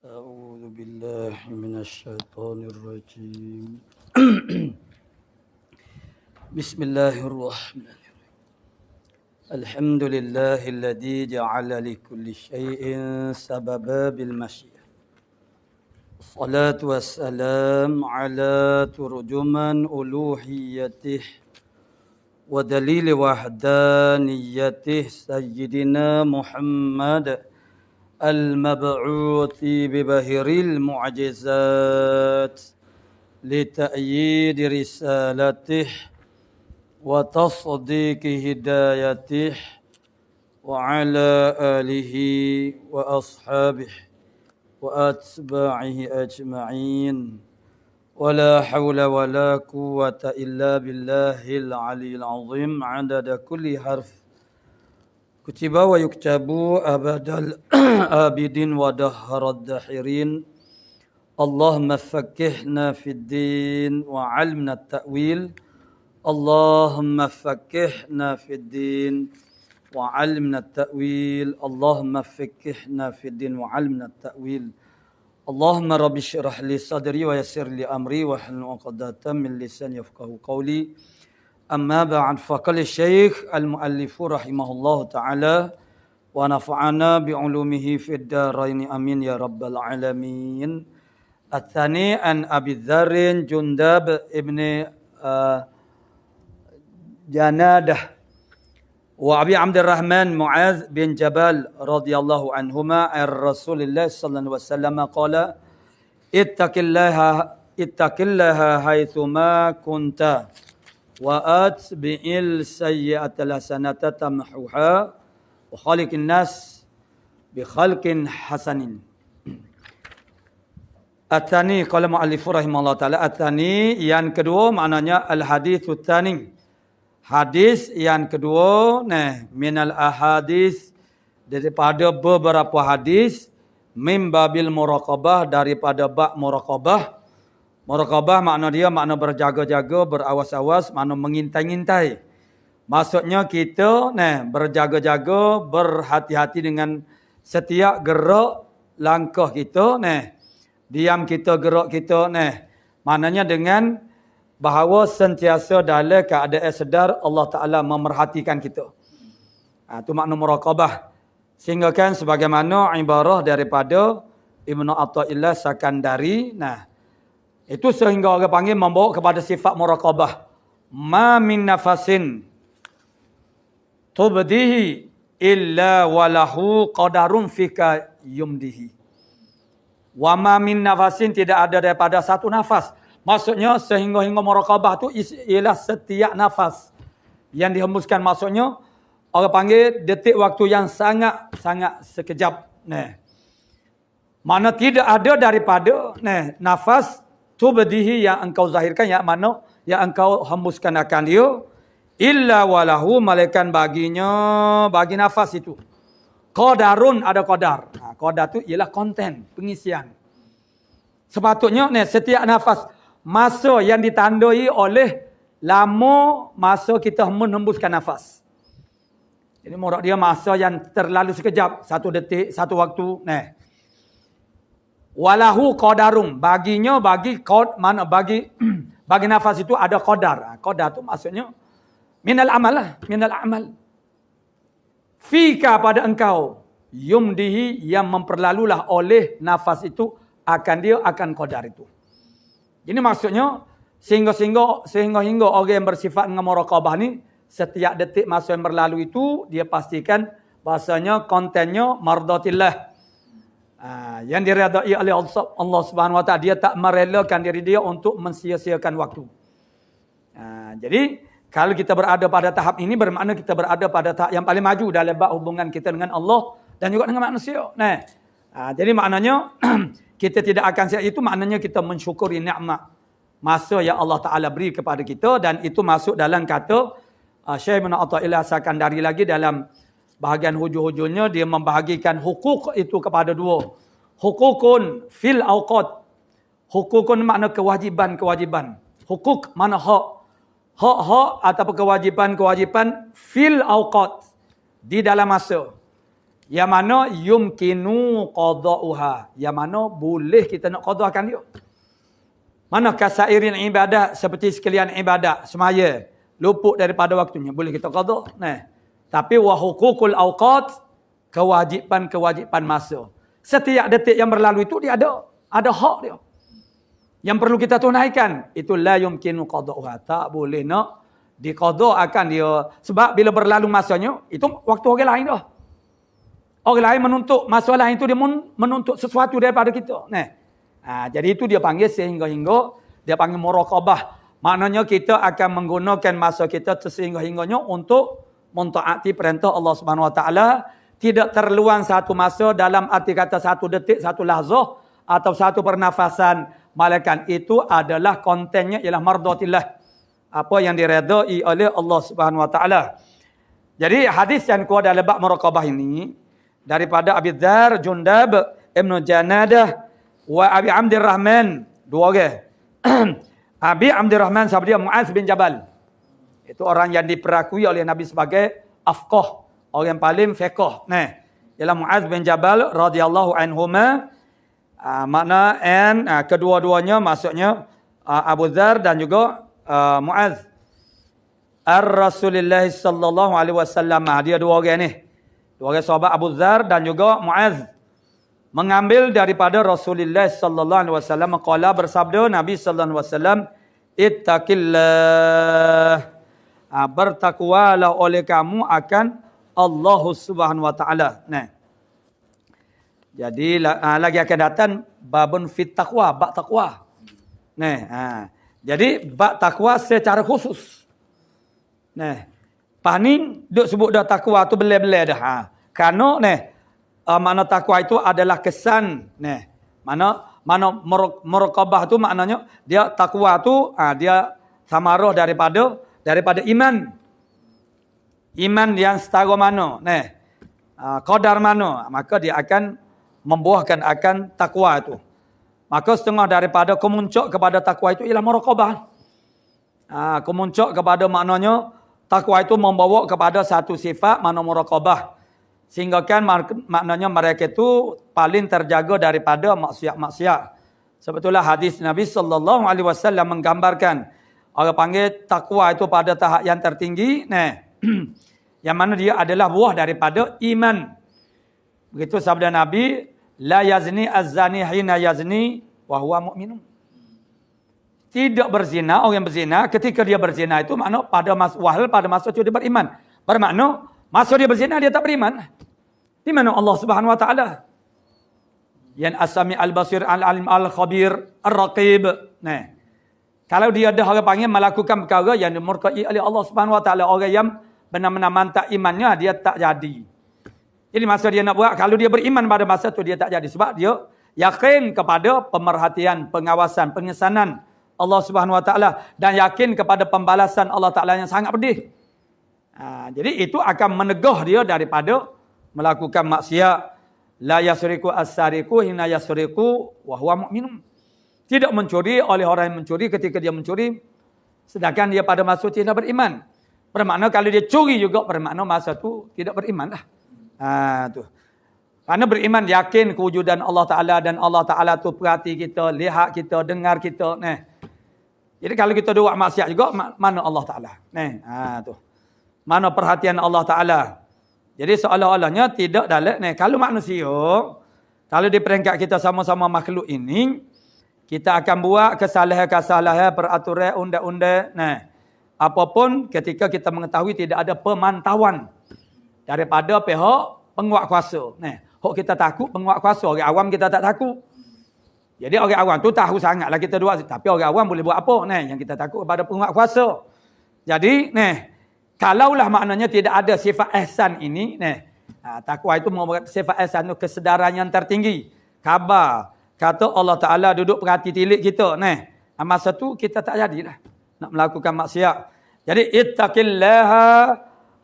أعوذ بالله من الشيطان الرجيم بسم الله الرحمن الرحيم الحمد لله الذي جعل لكل شيء سببا بالمشيئة الصلاة والسلام على ترجمان ألوهيته ودليل وحدانيته سيدنا محمد المبعوث ببهر المعجزات لتأييد رسالته وتصديق هدايته وعلى آله وأصحابه وأتباعه أجمعين ولا حول ولا قوة إلا بالله العلي العظيم عدد كل حرف كتب ويكتب أبد الآبدين ودهر الداحرين اللهم فقهنا في الدين وعلمنا التأويل اللهم فقهنا في الدين وعلمنا التأويل اللهم فقهنا في الدين وعلمنا التأويل اللهم رب اشرح لي صدري ويسر لي أمري واحلل عقدة من لساني يفقهوا قولي أما بعد فقال الشيخ المؤلف رحمه الله تعالى ونفعنا بعلومه في الدارين آمين يا رب العالمين. الثاني عن أبي ذر جندب ابن جنادة وأبي عبد الرحمن معاذ بن جبل رضي الله عنهما عن رسول الله صلى الله عليه وسلم قال اتق الله حيثما كنت وأتبع السيئة الحسنة تمحوها وخالق الناس بخلق حسن. At-Tani qala mu'allif rahimahullah taala at-Tani yang kedua maknanya al-hadits tsani. Hadis yang kedua minal ahadis daripada beberapa hadis mim babil muraqabah daripada bab muraqabah. Muraqabah makna dia makna berjaga-jaga, berawas-awas, makna mengintai-ngintai. Maksudnya kita berjaga-jaga, berhati-hati dengan setiap gerak langkah kita diam kita, gerak kita maknanya dengan bahawa sentiasa dalam keadaan sedar Allah Taala memerhatikan kita. Itu makna muraqabah. Sehingga kan sebagaimana ibarah daripada Ibnu Athaillah Sakandari, itu sehingga orang panggil membawa kepada sifat muraqabah. Ma min nafasin tubdihi illa walahu qadarun fika yumdihi. Wa ma min nafasin, tidak ada daripada satu nafas. Maksudnya sehingga muraqabah tu ialah setiap nafas yang dihembuskan. Maksudnya orang panggil detik waktu yang sangat sekejap. Mana tidak ada daripada nafas tubdihi yang engkau zahirkan, yang mana yang engkau hembuskan akan dia, illa walahu, malaikat baginya, bagi nafas itu qadarun, ada qadar. Qadar tu ialah konten, pengisian. Sepatutnya setiap nafas masa yang ditandai oleh lama masa kita menghembuskan nafas. Jadi murad dia masa yang terlalu sekejap, satu detik, satu waktu. Walahu qadarun, baginya bagi nafas itu ada qadar. Qadar itu maksudnya minal amal lah, minal amal. Fika, pada engkau, yumdihi, yang memperlalulah oleh nafas itu akan qadar itu. Jadi maksudnya sehingga orang yang bersifat dengan muraqabah ni, setiap detik masa yang berlalu itu dia pastikan bahasanya kontennya mardatillah. Yang diredai oleh Allah Subhanahu Wa Taala, dia tak merelakan diri dia untuk mensia-siakan waktu. Jadi kalau kita berada pada tahap ini, bermakna kita berada pada tahap yang paling maju dalam bab hubungan kita dengan Allah dan juga dengan manusia. Jadi maknanya kita tidak akan siap, itu maknanya kita mensyukuri nikmat masa yang Allah Taala beri kepada kita, dan itu masuk dalam kata Syekh Ibn Athaillah Sakandari lagi dalam bahagian hujung-hujungnya dia membahagikan hukuk itu kepada dua. Hukukun fil awqat. Hukukun makna kewajiban-kewajiban. Hukuk mana hak. Hak-hak atau kewajiban-kewajiban fil awqat, di dalam masa. Yang mana yumkinu qada'uha. Yang mana boleh kita nak qada'kan dia. Mana kasairin ibadah seperti sekalian ibadah semaya luput daripada waktunya boleh kita qada'. Nah. Tapi wa huququl awqat, kewajipan masa. Setiap detik yang berlalu itu dia ada hak dia. Yang perlu kita tunaikan. Itu la yumkinu qada'uha. Tak boleh nak diqada'kan dia. Sebab bila berlalu masanya, itu waktu orang lain dah. Orang lain menuntut masalah itu, dia menuntut sesuatu daripada kita. Nah. Jadi itu dia panggil sehingga-hingga, dia panggil muraqabah. Maknanya kita akan menggunakan masa kita sehingga-hingganya untuk mentaati perintah Allah Subhanahu Wa Taala. Tidak terluang satu masa dalam arti kata satu detik, satu lahzah atau satu pernafasan. Malaikat itu adalah kontennya ialah mardatillah. Apa yang diredai oleh Allah Subhanahu Wa Taala. Jadi hadis yang kuat dalam bab muraqabah ini daripada Abi Dzar, Jundab, Ibnu Janadah wa Abi Abdurrahman, dua orang. Abi Abdurrahman siapa dia? Muaz bin Jabal. Itu orang yang diperakui oleh Nabi sebagai afqah, orang yang paling fiqh. Nah, ialah Muaz bin Jabal radhiyallahu anhuma. Makna kedua-duanya maksudnya Abu Dzar dan juga Muaz. Ar-Rasulillah sallallahu alaihi wasallam. Dia dua orang ni. Dua orang sahabat Abu Dzar dan juga Muaz. Mengambil daripada Rasulullah sallallahu alaihi wasallam qala, bersabda Nabi sallallahu alaihi wasallam, ittaqillah. Bertakwalah oleh kamu akan Allah Subhanahu wa taala. Nah. Jadi lagi akan datang babun fit taqwa, bab takwa. Nah, jadi bab takwa secara khusus. Nah, paning duk sebut dah takwa tu belai-belai dah. Kerana makna takwa itu adalah kesan. Mana muraqabah tu maknanya dia takwa tu dia samaruh daripada iman. Iman yang setara mana? Qadar mana? Maka dia akan membuahkan akan takwa itu. Maka setengah daripada kemuncak kepada takwa itu ialah muraqabah. Kemuncak kepada maknanya takwa itu membawa kepada satu sifat mana muraqabah. Sehingga kan maknanya mereka itu paling terjaga daripada maksiat-maksiat. Sebetulnya hadis Nabi sallallahu alaihi wasallam menggambarkan orang panggil takwa itu pada tahap yang tertinggi, yang mana dia adalah buah daripada iman. Begitu sabda Nabi, la yazni az-zani hina yazni wa huwa mu'minun. Tidak berzina, orang yang berzina ketika dia berzina itu makna pada masa itu dia beriman. Bermakna masa dia berzina dia tak beriman. Di mana Allah Subhanahu wa taala? Yan as-sami al-basir al-alim al-khabir ar-raqib. Kalau dia dah orang panggil melakukan perkara yang dimurkai oleh Allah Subhanahu wa taala, orang yang benar-benar mantap imannya, dia tak jadi. Jadi masa dia nak buat, kalau dia beriman pada masa tu dia tak jadi. Sebab dia yakin kepada pemerhatian, pengawasan, pengesanan Allah Subhanahu wa taala dan yakin kepada pembalasan Allah Taala yang sangat pedih. Jadi itu akan menegah dia daripada melakukan maksiat. La yasriku as-sariqu hina yasriqu wa huwa mu'minun. Tidak mencuri oleh orang yang mencuri ketika dia mencuri sedangkan dia pada masa itu tidak beriman. Bermakna kalau dia curi juga bermakna masa itu tidak beriman lah. Tu. Karena beriman yakin kewujudan Allah Taala dan Allah Taala tu perhati kita, lihat kita, dengar kita. Jadi kalau kita buat maksiat juga mana Allah Taala. Tu. Mana perhatian Allah Taala. Jadi seolah-olahnya tidak dalam kalau manusia, kalau di peringkat kita sama-sama makhluk ini, kita akan buat kesalahan-kesalahan, peraturan, undang-undang. Apapun ketika kita mengetahui tidak ada pemantauan daripada pihak penguat kuasa. Hak kita takut penguat kuasa, orang awam kita tak takut. Jadi orang awam tu tahu sangatlah kita buat, tapi orang awam boleh buat apa? Yang kita takut kepada penguat kuasa. Jadi kalaulah maknanya tidak ada sifat ihsan ini, takwa itu merupakan sifat ihsan itu kesedaran yang tertinggi. Khabar kata Allah Taala duduk perhati tilik kita. Masa tu kita tak jadilah nak melakukan maksiat. Jadi ittaqillaha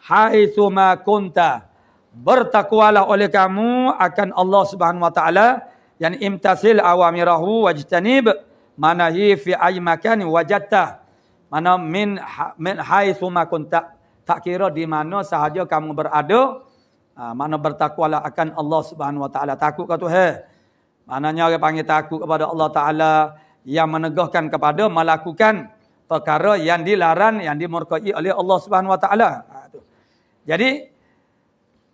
haitsu ma kunta. Bertakwalah oleh kamu akan Allah Subhanahu wa taala, yang imtasil awamirahu wajtanib manahi fi ay makan wajadta. Mana min haitsu ma kunta, tak kira di mana sahaja kamu berada, Makna bertakwalah akan Allah Subhanahu Wa Taala. Takut ke Tuhan. Maknanya orang panggil takut kepada Allah Taala yang menegahkan kepada melakukan perkara yang dilarang, yang dimurkai oleh Allah Subhanahu Wa Taala. Jadi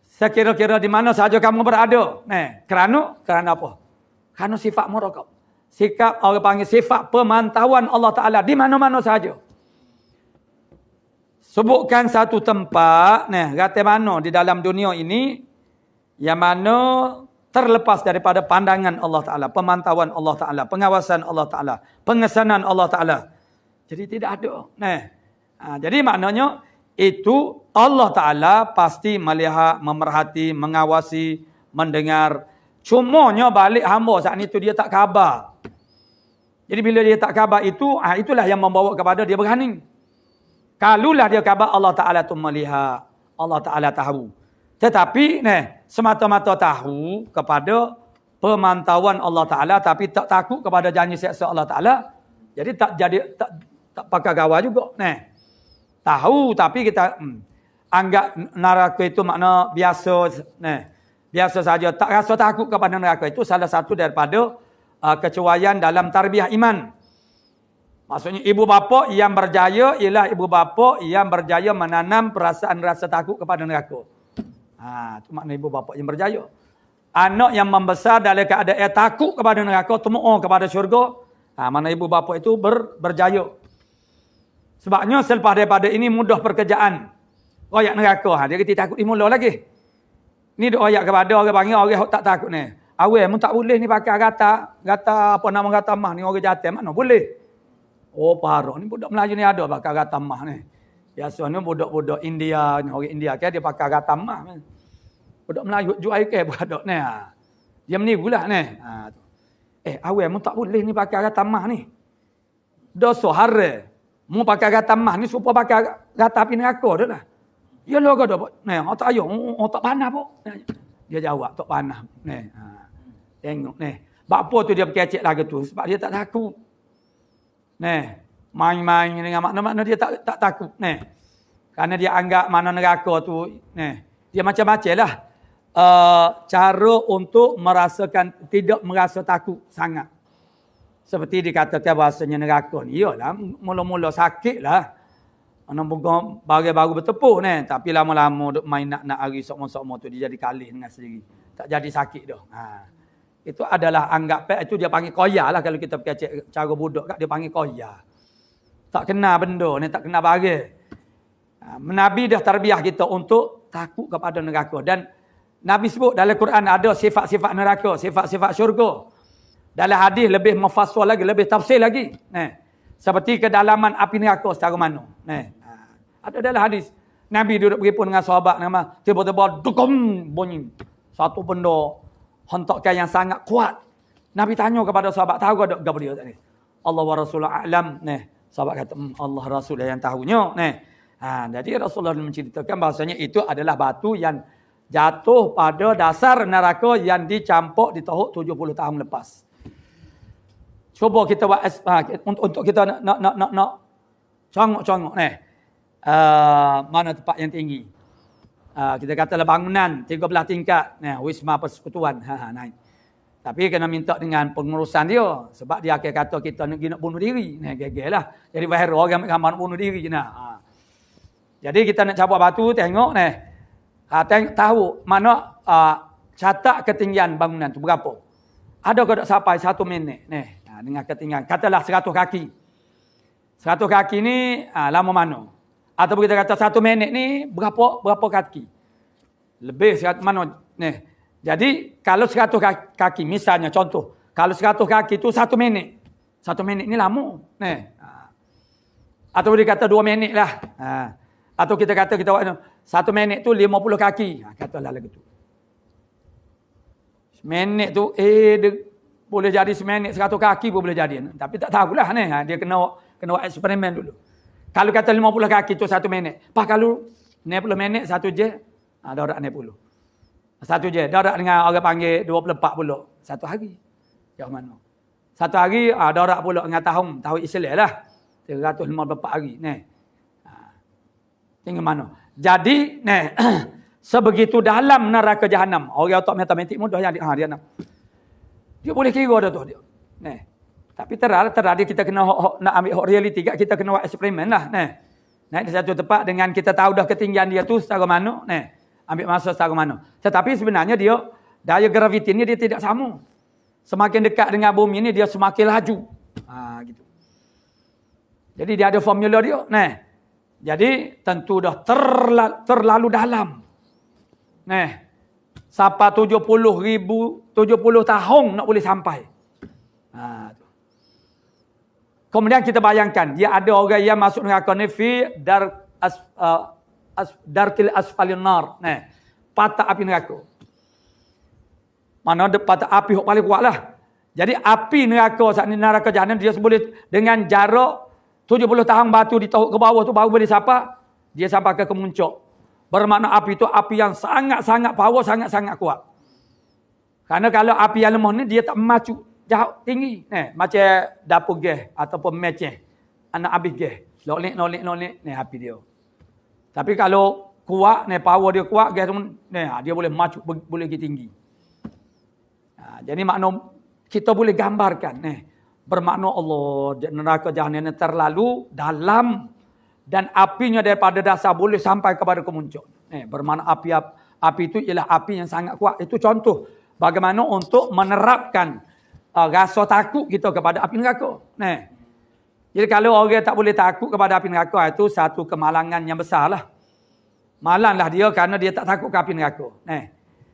sekira-kira di mana saja kamu berada, kerana apa? Kerana sifat muraqab. Sikap orang panggil sifat pemantauan Allah Taala di mana-mana saja. Sebutkan satu tempat, kata mana di dalam dunia ini yang mana terlepas daripada pandangan Allah Taala, pemantauan Allah Taala, pengawasan Allah Taala, pengesanan Allah Taala. Jadi tidak ada. Jadi maknanya itu Allah Taala pasti melihat, memerhati, mengawasi, mendengar. Cumanya balik hamba saat itu dia tak khabar. Jadi bila dia tak khabar itu, itulah yang membawa kepada dia berani. Kalulah dia khabar Allah Ta'ala tu melihat. Allah Ta'ala tahu. Tetapi semata-mata tahu kepada pemantauan Allah Ta'ala. Tapi tak takut kepada janji seksa Allah Ta'ala. Jadi tak pakai gawa juga. Tahu tapi kita anggap neraka itu makna biasa. Biasa saja. Tak rasa takut kepada neraka itu salah satu daripada kecuaian dalam tarbiyah iman. Maksudnya ibu bapa yang berjaya ialah ibu bapa yang berjaya menanam perasaan rasa takut kepada neraka. Itu makna ibu bapa yang berjaya. Anak yang membesar dalam keadaan takut kepada neraka, temuk kepada syurga, mana ibu bapa itu berjaya. Sebabnya selepas daripada ini mudah pekerjaan. Royak neraka, dia kata takut dimula lagi. Ni dia royak kepada orang panggil orang tak takut ni. Awal mu tak boleh ni pakai gata apa nama gata mah ni orang jatuh mana boleh. Oh parah ni budak Melayu ni ada pakai gata mah ni. Biasanya budak-budak India ni orang India kan dia pakai gata mah. Budak Melayu jual ke budak ni. Dia menirulah ni. Awal mu tak boleh ni pakai gata mah ni. Dosa hara. Mu pakai gata mah ni supaya pakai gata api neraka dah lah. Ya lo kau dah. Ni tak ayo, tak panah pun. Dia jawab tak panah. Ni. Tengok ni. Bapa tu dia berkecek lagi tu sebab dia tak takut. Main-main dengan makna-makna dia tak takut. Kerana dia anggap mana neraka tu. Dia macam-macam lah. Cara untuk merasakan, tidak merasa takut sangat. Seperti dikatakan bahasanya neraka ni. Yalah, mula-mula sakit lah. Mana bukan baru bertepuk ni. Tapi lama-lama duk main nak hari sokmo-sokmo tu dia jadi kalih dengan sendiri. Tak jadi sakit dah. Itu adalah anggap itu dia panggil koya lah kalau kita percaya cara budak dia panggil koya. Tak kena benda ni, tak kena bagi. Nabi dah tarbiyah kita untuk takut kepada neraka dan Nabi sebut dalam Quran ada sifat-sifat neraka, sifat-sifat syurga. Dalam hadis lebih mufassal lagi, lebih tafsir lagi. Seperti kedalaman api neraka secara mana. Ada dalam hadis. Nabi duduk berhimpun dengan sahabat nama tiba-tiba dukum bunyi satu benda hentakkan yang sangat kuat. Nabi tanya kepada sahabat, tahu tak apa dia tadi? Allah wa Rasulullah a'lam. Sahabat kata, Allah Rasul yang tahunya. Jadi Rasulullah menceritakan bahasanya itu adalah batu yang jatuh pada dasar neraka yang dicampur di tahun 70 tahun lepas. Cuba kita buat untuk kita nak congok-congok mana tempat yang tinggi. Kita katalah bangunan 13 tingkat, wisma persekutuan, naik. Tapi kena minta dengan pengurusan dia sebab dia akan kata kita nak bunuh diri. Gegelah. Jadi viral orang nak bunuh diri Jadi kita nak cabut batu tengok tahu mana catat ketinggian bangunan tu berapa. Ada ke tak sampai 1 minit dengan ketinggian katalah 100 kaki. 100 kaki ni lama mana? Atau kita kata 1 minit ni berapa kaki? Lebih 100 mana? Jadi kalau 100 kaki misalnya contoh, kalau 100 kaki tu 1 minit. 1 minit ni lama. Atau dia kata 2 minit lah. Atau kita kata 1 minit tu 50 kaki. Katalah lagi tu. Seminit tu boleh jadi seminit 100 kaki pun boleh jadi. Tapi tak tahulah dia kena buat eksperimen dulu. Kalau kata 50 kaki tu 1 minit. Pas kalau 60 minit 1 je, darat 60. 1 je, darat dengan orang panggil 24 pula. 1 hari. Yang mana? 1 hari, darat pula dengan tahun Islam lah. 354 hari. Tinggal mana? Jadi, sebegitu dalam neraka jahanam. Orang otak matematik mudah yang dia nak. Dia boleh kira dah tu dia. Nah. Tapi terang dia kita kena nak ambil realiti, kita kena buat eksperimen lah. Nah, di satu tempat dengan kita tahu dah ketinggian dia tu secara mana, ambil masa secara mana. Tetapi sebenarnya dia daya gravitinya dia tidak sama. Semakin dekat dengan bumi ni dia semakin laju. Gitu. Jadi dia ada formula dia. Jadi tentu dah terlalu dalam. Sampai 70 tahun nak boleh sampai. Kemudian kita bayangkan, dia ada orang yang masuk neraka ni fi darkil asfalin nar. Patak api neraka. Mana ada patak api yang paling kuat lah. Jadi api neraka saat ni, neraka jahanam, dia boleh dengan jarak 70 tahun batu ditahuk ke bawah tu baru boleh sampai. Dia sampai ke kemuncak. Bermakna api tu api yang sangat-sangat power, sangat-sangat kuat. Karena kalau api yang lemah ni dia tak memacu jauh tinggi. Macam dapur gas ataupun meceh. Anak habis gas. Nolek. Api dia. Tapi kalau kuat, power dia kuat, gas tu, dia boleh maju, boleh pergi tinggi. Jadi makna kita boleh gambarkan. Bermakna Allah, neraka jahanam terlalu dalam. Dan apinya daripada dasar boleh sampai kepada kemuncak. Bermakna api itu ialah api yang sangat kuat. Itu contoh bagaimana untuk menerapkan rasa takut kita kepada api neraka. Jadi kalau orang tak boleh takut kepada api neraka, itu satu kemalangan yang besar lah. Malanglah dia kerana dia tak takut ke api neraka.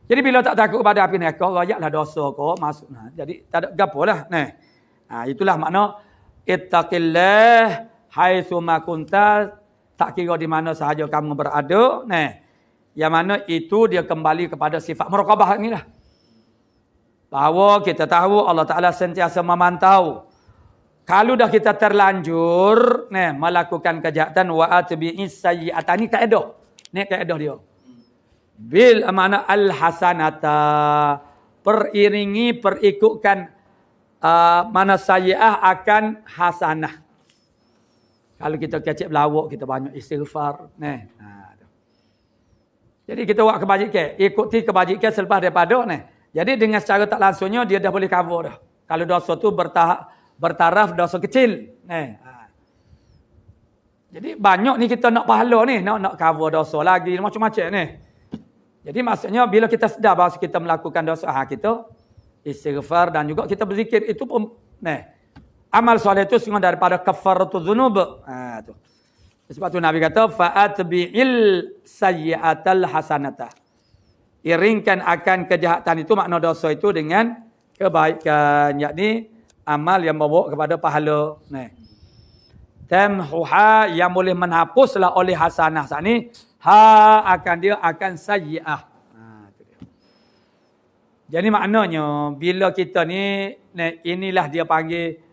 Jadi bila tak takut kepada api neraka, rayaklah dosa kau masuk. Jadi tak ada gapo lah. Itulah makna ittaqillah haitsu ma kunta, tak kira di mana sahaja kamu berada. Yang mana itu dia kembali kepada sifat muraqabah ni lah. Bahawa kita tahu Allah Ta'ala sentiasa memantau. Kalau dah kita terlanjur melakukan kejahatan, wa atbi'is sayyi'ata, ni kaedah. Ni kaedah dia. Bil mana al-hasanata, perikutkan mana sayyi'ah akan hasanah. Kalau kita kecil belawak, kita banyak istighfar. Jadi kita buat kebajikan. Ikuti kebajikan selepas daripada Jadi dengan secara tak langsungnya dia dah boleh cover dah. Kalau dosa tu bertaraf dosa kecil. Jadi banyak ni kita nak pahala ni, nak cover dosa lagi macam-macam ni. Jadi maksudnya bila kita sedar bahawa kita melakukan dosa, kita istighfar dan juga kita berzikir, itu pun amal soleh itu semua daripada kafaratuz dzunub. Tu. Sebab tu Nabi kata fa'atbi'il sayyi'atal hasanata. Iringkan akan kejahatan itu, makna dosa itu dengan kebaikan, yakni amal yang membawa kepada pahala. Tamhuha, yang boleh menghapuslah oleh hasanah. Saat ni akan dia akan sayyi'ah. Jadi maknanya bila kita ni inilah dia panggil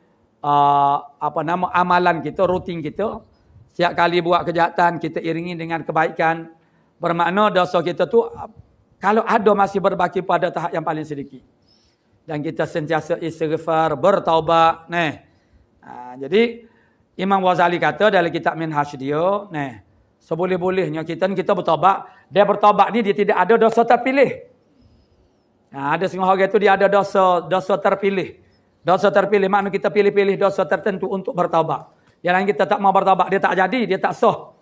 amalan kita, rutin kita. Setiap kali buat kejahatan kita iringi dengan kebaikan. Bermakna dosa kita tu kalau ada masih berbaki pada tahap yang paling sedikit. Dan kita sentiasa istighfar, bertaubat. Jadi Imam Ghazali kata dalam kitab Minhaj dia, seboleh-bolehnya kita bertaubat. Dia bertaubat ni dia tidak ada dosa terpilih. Ada setengah orang itu dia ada dosa terpilih. Dosa terpilih makna kita pilih-pilih dosa tertentu untuk bertaubat. Yang lain kita tak mau bertaubat, dia tak jadi, dia tak sah.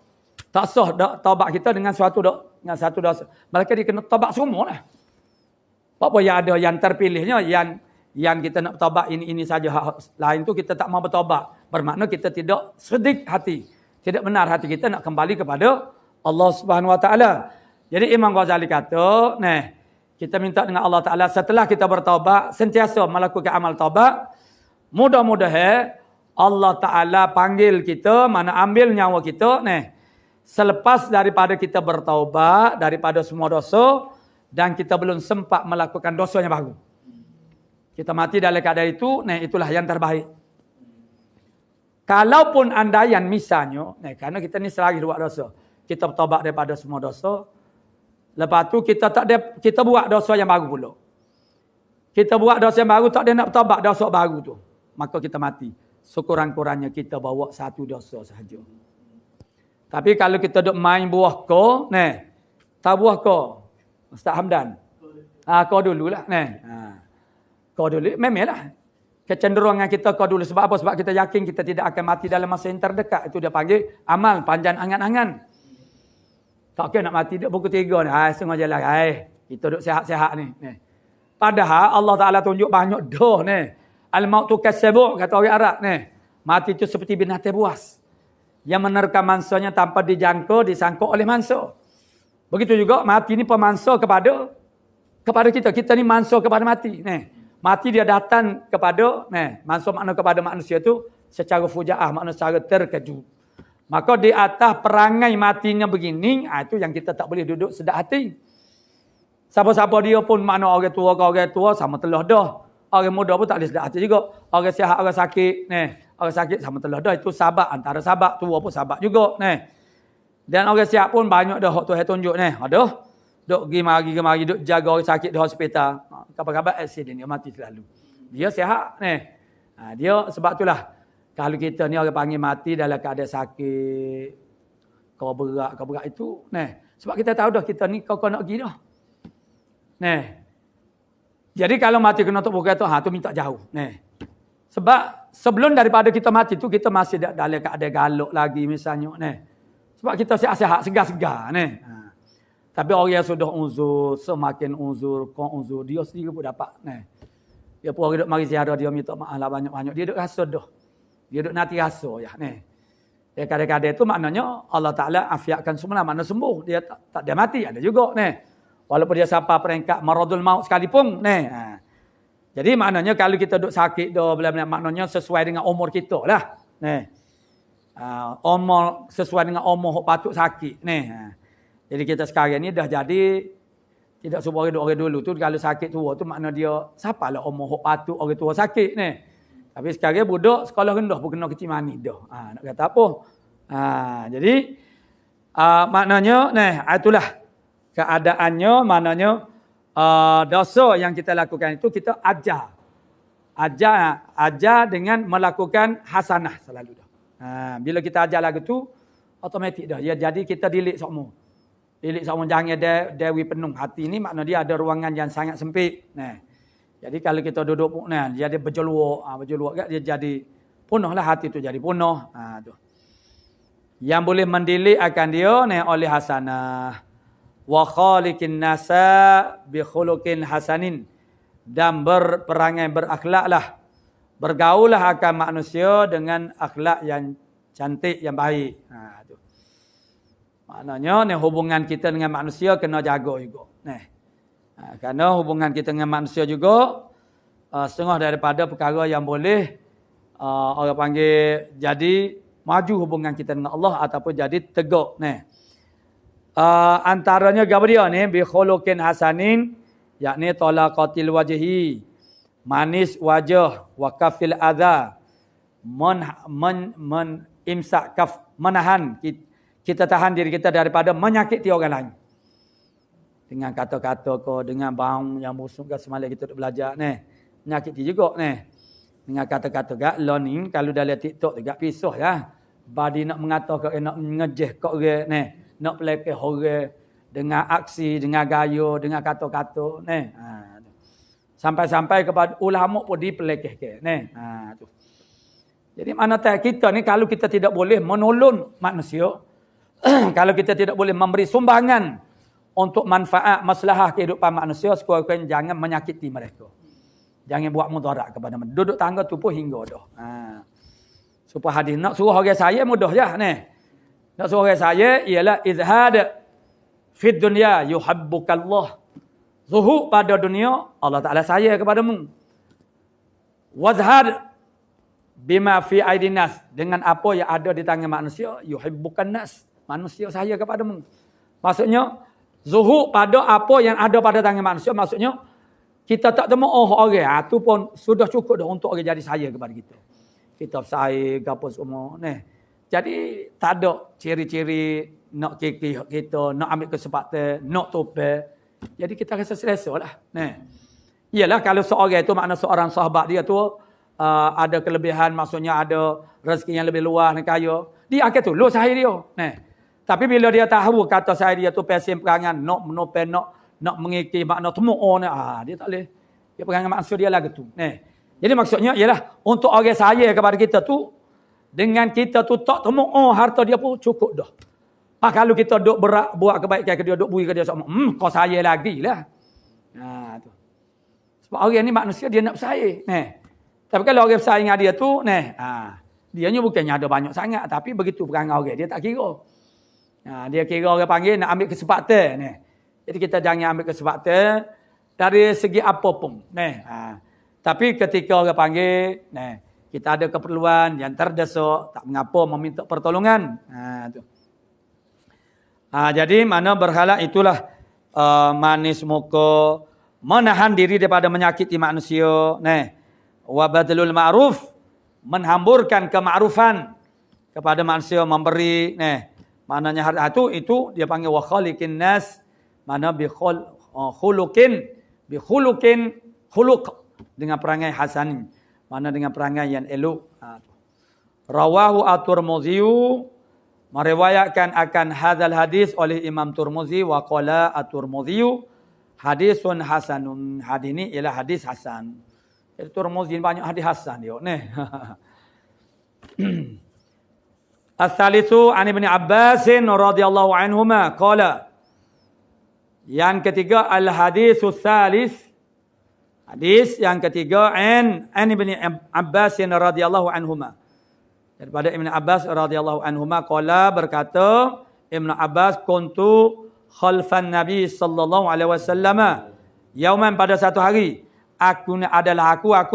Tak sah taubat kita dengan satu dosa. Mereka dia kena taubat semua lah. Apa yang ada yang terpilihnya, yang kita nak bertaubat ini saja, lain tu kita tak mau bertaubat. Bermakna kita tidak sedik hati, tidak benar hati kita nak kembali kepada Allah Subhanahu Wa Taala. Jadi Imam Ghazali kata, kita minta dengan Allah Taala setelah kita bertaubat, sentiasa melakukan amal taubat. Mudah-mudahan Allah Taala panggil kita, mana ambil nyawa kita, selepas daripada kita bertaubat daripada semua dosa dan kita belum sempat melakukan dosa yang baru. Kita mati dalam keadaan itu, itulah yang terbaik. Kalaupun andaian misalnya, kerana kita ni selagi buat dosa, kita bertaubat daripada semua dosa, lepas tu kita buat dosa yang baru pula. Kita buat dosa yang baru, tak ada nak bertaubat dosa baru tu, maka kita mati. Sekurang-kurangnya kita bawa satu dosa sahaja. Tapi kalau kita duk main buah ko, Tabuh kau. Ustaz Hamdan. Kau dululah. Kau dulu. Memanglah. Kecenderungan kita kau dulu. Sebab apa? Sebab kita yakin kita tidak akan mati dalam masa yang terdekat. Itu dia panggil amal panjang angan-angan. Tak kira nak mati duduk pukul 3 ni. Setengah jalan. Kita duduk sehat-sehat ni. Padahal Allah Ta'ala tunjuk banyak dah ni. Al-maut tu kasabuk kata orang Arab ni. Mati itu seperti binatang buas. Yang menerkam mangsanya tanpa dijangka, disangka oleh mangsa. Begitu juga mati ni pemangsa kepada kita. Kita ni mangsa kepada mati. Mati dia datang kepada, mangsa makna kepada manusia tu secara fujaah, makna secara terkejut. Maka di atas perangai matinya begini, itu yang kita tak boleh duduk sedap hati. Siapa-siapa dia pun makna orang tua sama telah dah. Orang muda pun tak boleh sedap hati juga. Orang sihat, orang sakit, orang sakit sama telah dah. Itu sabak, antara sabak, tua pun sabak juga. Dan orang sihat pun banyak dah Tuhan tunjuk. Aduh. Duk pergi mari, duk jaga orang sakit di hospital. Kabar-kabar aksiden dia mati selalu. Dia sihat dia sebab itulah kalau kita ni orang panggil mati dalam keadaan sakit, kau berat itu, sebab kita tahu dah kita ni kau nak pergi dah. Jadi kalau mati kena tok bukan tu, tu minta jauh. Sebab sebelum daripada kita mati tu kita masih dalam keadaan galak lagi misalnya. Sebab kita sihat-sihat, segar-segar. Tapi orang yang sudah uzur, semakin uzur, dia sendiri pun dapat. Dia pun orang duduk mari ziarah, dia minta maaf lah banyak-banyak. Dia duduk rasa dah. Dia duduk nanti rasa. Dia kadang-kadang itu maknanya Allah Ta'ala afiatkan semua, makna sembuh. Dia tak dia mati, ada juga. Walaupun dia sampai peringkat maradul maut sekalipun. Jadi maknanya kalau kita duduk sakit dah, maknanya sesuai dengan umur kita lah. Umur sesuai dengan umur patut sakit. Jadi kita sekarang ni dah jadi tidak semua orang dulu tu kalau sakit tua tu makna dia siapalah umur patut orang tua sakit Tapi sekarang budak sekolah rendah pun kena kecil manis dah. Nak kata apa? Jadi maknanya itulah keadaannya, maknanya dosa yang kita lakukan itu kita ajar dengan melakukan hasanah selalu dah. Bila kita ajar lagu tu automatik dah. Jadi kita dilik semua. Dilik sama jangan dewi penuh hati ni makna dia ada ruangan yang sangat sempit. Jadi kalau kita duduk jadi berjeluak dia jadi punahlah hati tu jadi punah. Tu. Yang boleh mendilik akan dia oleh hasanah. Wa khaliqin nasa bi khuluqin hasanin, dan berperangai berakhlaklah. Bergaullah akan manusia dengan akhlak yang cantik yang baik. Tu. Maknanya hubungan kita dengan manusia kena jaga juga. Kerana hubungan kita dengan manusia juga setengah daripada perkara yang boleh orang panggil jadi maju hubungan kita dengan Allah ataupun jadi tegak. Antaranya gambar dia ni bi khuluqin hasanin, yakni talaqatil wajhi, manis wajah, wa kafil adza, imsak kaf, menahan kita tahan diri kita daripada menyakiti orang lain. Dengan kata-kata kau, dengan bang yang busuk ke semalam kita duk belajar menyakiti juga Dengan kata-kata gak lo ni kalau dalam TikTok tu gak pisah ya. Badi nak mengatakan nak ngejeh kau orang nak pelekeh orang dengan aksi, dengan gaya, dengan kata-kata Sampai-sampai kepada ulama pun dipelekeh tu. Jadi mana tak kita ni kalau kita tidak boleh menolong manusia kalau kita tidak boleh memberi sumbangan untuk manfaat maslahah kehidupan manusia, sekurang-kurangnya jangan menyakiti mereka. Jangan buat mudarat kepada mereka. Duduk tangga tu pun hingga dah. Supaya hadis nak suruh orang saya mudah je Nak suruh orang saya ialah izhad fid dunya yuhibbukallah. Zuhud pada dunia, Allah Taala sayang kepadamu. Wazhad bima fi aidin nas, dengan apa yang ada di tangan manusia, yuhibbukan nas. Manusia saya kepadamu. Maksudnya zuhud pada apa yang ada pada tangan manusia, maksudnya kita tak temu orang, tu pun sudah cukup dah untuk orang jadi saya kepada kita. Kita saya apa semua Jadi tak ada ciri-ciri nak kekeh kita, nak ambil kesempatan, nak topel. Jadi kita rasa selesa lah. Iyalah kalau seorang itu makna seorang sahabat dia tu ada kelebihan, maksudnya ada rezeki yang lebih luas dan kaya, dia akan tolong saya dia. Tapi bila dia tahu kata saya dia tu pesim perangan, nak mengikir makna temu ni, dia tak boleh. Dia perangan maksud dia lah gitu. Jadi maksudnya ialah untuk orang saya kepada kita tu, dengan kita tu tak temu harta dia pun cukup dah. Kalau kita duk buat kebaikan ke dia, duk bui ke dia sama, kau saya lagi lah. Tu. Sebab orang ni manusia dia nak bersaing. Tapi kalau orang bersaing dengan dia tu, dianya bukannya ada banyak sangat, tapi begitu perangai orang dia tak kira. Dia kira orang panggil nak ambil kesempatan. Jadi kita jangan ambil kesempatan dari segi apa pun. Tapi ketika orang panggil, kita ada keperluan yang terdesak, tak mengapa meminta pertolongan. Tu. Jadi mana berhala itulah manis muka, menahan diri daripada menyakiti manusia. Wa badlul ma'ruf, menghamburkan kema'rufan kepada manusia, memberi. Maknanya harta itu dia panggil wa khaliqin nas, mana bi khuluqin khuluq, dengan perangai hasan, mana dengan perangai yang elok. Rawahu at-Tirmidzi, meriwayatkan akan hadzal hadis oleh Imam Tirmidzi, wa qala at-Tirmidzi hadisun hasanun. Hadis ini ialah hadis hasan. Jadi Tirmidzi banyak hadis hasan dia. As-salisu an Ibnu Abbas radhiyallahu anhuma qala. Yang ketiga al-hadisus salis. Hadis yang ketiga an Ibnu Abbas radhiyallahu anhuma. Daripada Ibnu Abbas radhiyallahu anhuma qala, berkata Ibnu Abbas, kuntu khalfan Nabi sallallahu alaihi wasallam yauman, pada satu hari aku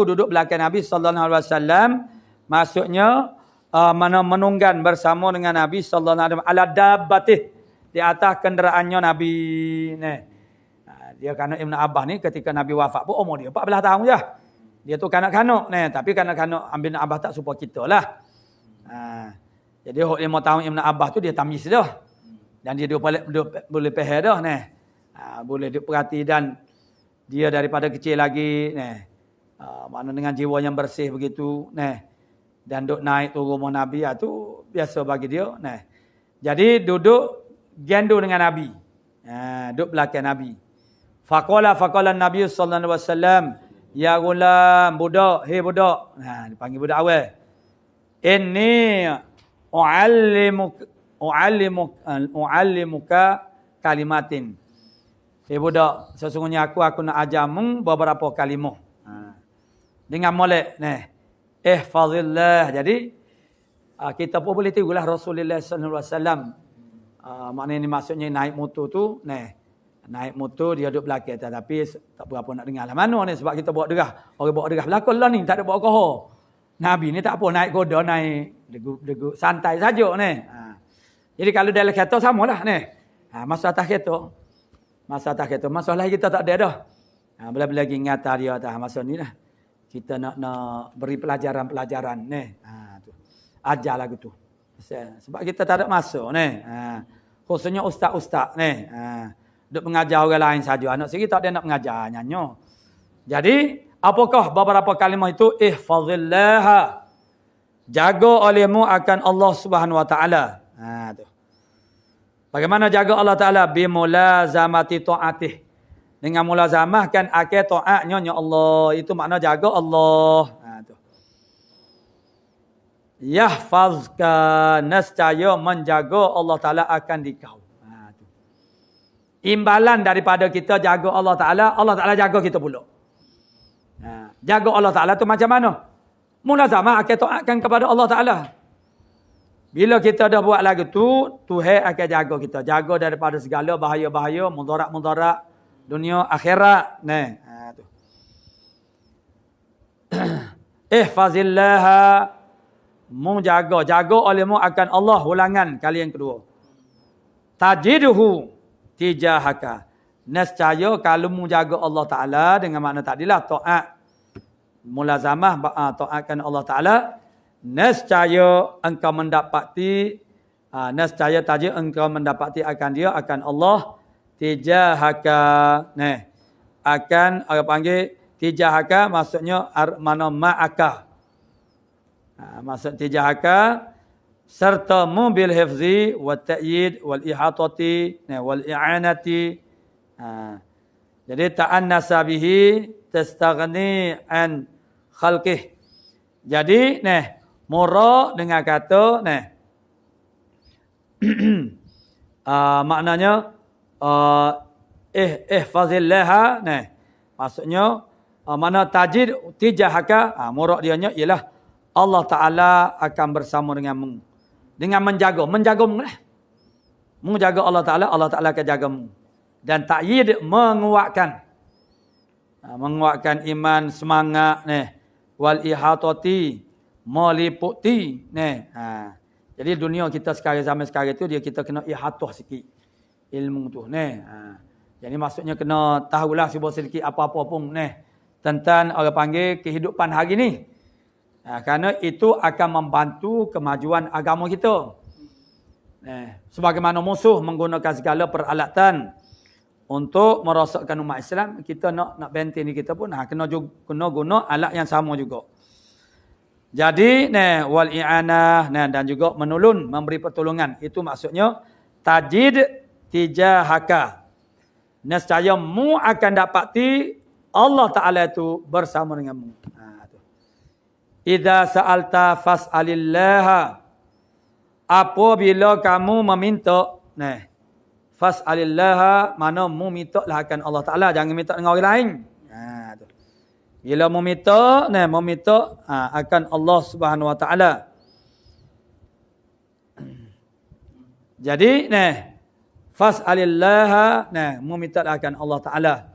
duduk belakang Nabi sallallahu alaihi wasallam, maksudnya menunggang bersama dengan Nabi sallallahu alaihi wasallam ala dabbatih, di atas kenderaannya Nabi. Dia kerana Ibnu Abbas ni ketika Nabi wafat pun umur dia 14 tahun je. Dia tu kanak-kanak tapi kanak-kanak Ibnu Abbas tak serupa kita lah. Jadi 5 tahun Ibnu Abbas tu dia tamyiz dah. Dan dia boleh faham dah boleh diperhati, dan dia daripada kecil lagi mana dengan jiwa yang bersih begitu dan duk naik turun rumah Nabi tu biasa bagi dia. Jadi duduk gandu dengan Nabi. Duduk belakang Nabi. Faqala Nabi sallallahu alaihi wasallam, ya gulam, budak, hei budak. Dipanggil budak awal. Inni u'allimuka kalimatin. Hei budak, sesungguhnya aku nak ajarmu beberapa kalimah. Dengan molek ihfazillah. Jadi kita pun boleh tengoklah Rasulullah sallallahu alaihi wasallam. Maknanya ni maksudnya naik motor tu, naik motor dia duduk belakang, tapi tak berapa nak dengar lah mana ni, sebab kita bawa derah. Orang bawa derah belakang lah ni, tak ada bawa kohor. Nabi ni tak apa naik kuda, naik degu santai saja ni. Jadi kalau dalam kereta samalah ni. Masa atas kereta. Masalah kita tak ada dah. Bila-bila lagi ingat dia atas masa ni lah. Kita nak beri pelajaran ni. Tu. Ajarlah gitu. Sebab kita tak ada masa ni. Khususnya ustaz-ustaz ni. Duk mengajar orang lain saja. Anak sendiri tak ada nak mengajar nyanyo. Jadi, apakah beberapa kalimah itu? Ihfazillah. Jaga olehmu akan Allah Subhanahu wa taala. Tu. Bagaimana jaga Allah Taala? Bimulazamati taatih. Dengan mulazamahkan akal taatnya ya Allah. Itu makna jaga Allah. Tu. Yahfazka, nescaya menjaga Allah Taala akan dikau. Imbalan daripada kita jaga Allah Ta'ala jaga kita pula. Jaga Allah Ta'ala tu macam mana? Mulazamah akan taatkan kepada Allah Ta'ala. Bila kita dah buat lagu tu, Tuhan akan jaga kita. Jaga daripada segala bahaya-bahaya, mudarat-mudarat dunia akhirat. Tu. Ihfazillah, jaga olehmu akan Allah. Ulangan kali yang kedua. Tajiduhu tijahaka. Nescaya kalau mu jaga Allah Ta'ala dengan makna tadilah taat. Mulazamah taatkan Allah Ta'ala. Nescaya engkau mendapati. Nescaya taji engkau mendapati akan dia, akan Allah. Tijahaka. Akan, orang panggil tijahaka maksudnya mana ma'aka. Maksud tijahaka. serta bil hifzi wa ta'yid wal ihatati wal i'anati. Jadi ta'annasa bihi tastaghni an khalqih. Jadi mura dengan kata maknanya ihfazillah maksudnya mana tajid tijahaka mura dianya ialah Allah Taala akan bersama denganmu dengan menjagamu menjaga Allah Taala akan jagamu. Dan ta'yid menguatkan iman, semangat wal ihatati meliputi jadi dunia kita zaman sekarang itu kita kena ihatah sikit ilmu tu jadi maksudnya kena tahulah sedikit apa-apa pun tentang orang panggil kehidupan hari ni kerana itu akan membantu kemajuan agama kita sebagaimana musuh menggunakan segala peralatan untuk merosakkan umat Islam, kita nak benteng kita pun kena guna alat yang sama juga. Jadi wal i'anah dan juga menolong, memberi pertolongan. Itu maksudnya tajid tijahaka. Nescaya mu akan dapati Allah Taala itu bersama denganmu. Idza sa'alta fas'alillah. Apabila kamu meminta fas'alillah, mana mu minta lah akan Allah Ta'ala. Jangan minta dengan orang lain. Bila mu minta, akan Allah Subhanahu Wa Ta'ala. Jadi, fas'alillah, mu minta lah akan Allah Ta'ala.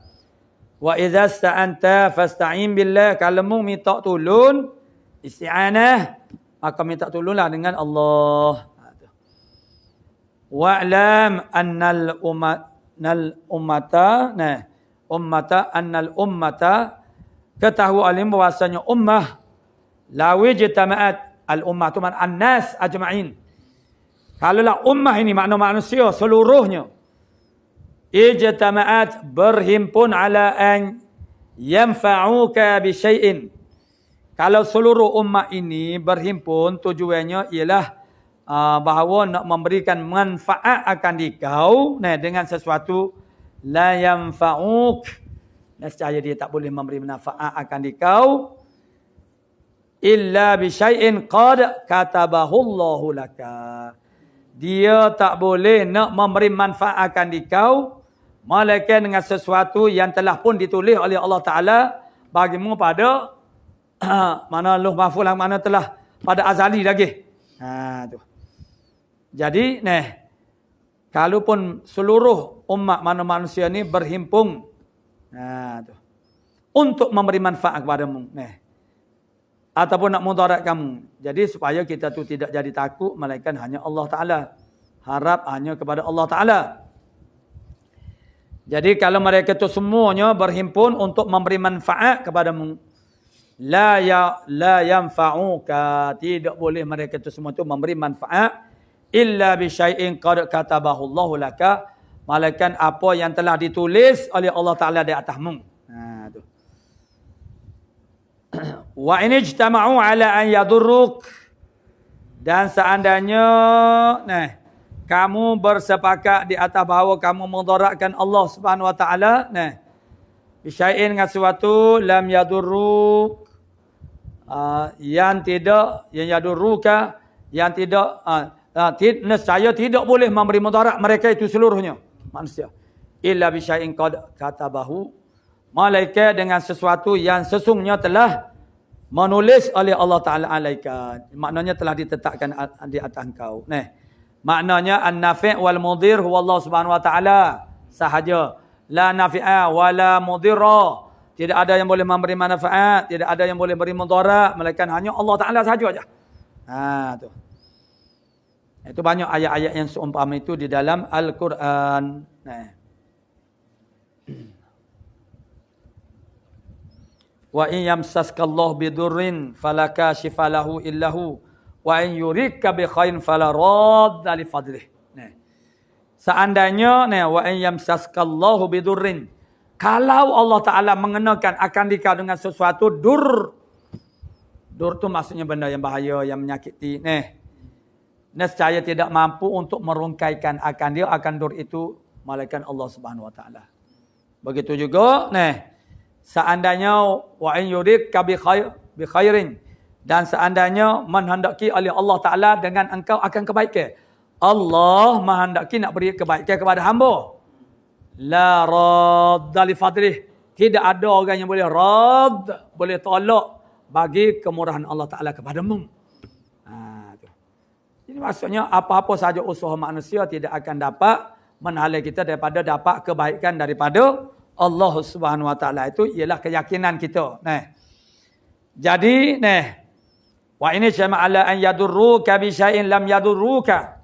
Wa idza sta'anta fasta'in billah. Kalau mu minta tolong, isti'anah, maka minta tolonglah dengan Allah. Wa'lam annal ummata ketahu alim bahwasanya ummah lawi jitama'at al ummah tu man annas ajma'in. Kalaulah ummah ini makna manusia seluruhnya ijtama'at berhimpun ala an yanfa'uka bi syai'in. Kalau seluruh ummah ini berhimpun tujuannya ialah bahawa nak memberikan manfaat akan dikau dengan sesuatu la yanfa'uk, nescaya dia tak boleh memberi manfaat akan dikau illa bi syai'in qad katabahu Allahu laka. Dia tak boleh nak memberi manfaat akan dikau melainkan dengan sesuatu yang telah pun ditulis oleh Allah Taala bagimu pada mana Lauh Mahfuz mana telah pada azali lagi. Tu. Jadi kalaupun seluruh umat manusia ni berhimpun tu, untuk memberi manfaat kepadamu ataupun nak mudarat kamu. Jadi supaya kita tu tidak jadi takut melainkan hanya Allah Taala. Harap hanya kepada Allah Taala. Jadi kalau mereka tu semuanya berhimpun untuk memberi manfaat kepadamu, la yanfa'uka, tidak boleh mereka tu semua tu memberi manfaat illa bi syai'in qad katabahu Allahu laka, malaikat apa yang telah ditulis oleh Allah Taala di atasmu. Tu. Wa in ijtama'u ala an yadurruk, dan seandainya kamu bersepakat di atas bahawa kamu mudaratkan Allah Subhanahu Wa Taala bi syai'in dengan sesuatu lam yadurruk, yang yadurruka, yang tidak nescaya tidak boleh memberi mudarat mereka itu seluruhnya manusia illa bi syai'in qad katabahu, malaikat dengan sesuatu yang sesungguhnya telah menulis oleh Allah Taala alaika, maknanya telah ditetapkan di atas engkau. Maknanya an-nafi' wal mudhir huwa Allah Subhanahu Wa Taala sahaja, la nafi'a wala mudhirra, tidak ada yang boleh memberi manfaat, tidak ada yang boleh beri mudarat melainkan hanya Allah Taala sahaja. Tu. Itu banyak ayat-ayat yang seumpama itu di dalam Al-Quran. Wa in yamsaskallahu bidurrin fala kashifa lahu illahu wa in yuridka bi khairin fala radda li fadlih. Seandainya wa in yamsaskallahu bidurrin, kalau Allah Taala mengenakan akan dikau dengan sesuatu dur tu maksudnya benda yang bahaya, yang menyakiti. nescaya tidak mampu untuk merungkaikan akan dia akan dur itu malaikat Allah Subhanahu wa taala. Begitu juga seandainya wa in yuridka bi khairin, dan seandainya menghendaki oleh Allah taala dengan engkau akan kebaikan. Allah menghendaki nak beri kebaikan kepada hamba. La radda li fadlih. Tidak ada orang yang boleh boleh tolak bagi kemurahan Allah taala kepadamu. Jadi maksudnya apa-apa saja usaha manusia tidak akan dapat menghalang kita daripada dapat kebaikan daripada Allah Subhanahu wa taala. Itu ialah keyakinan kita. Jadi wa ini syama ala an yadurruka bi syai'in lam yadurruka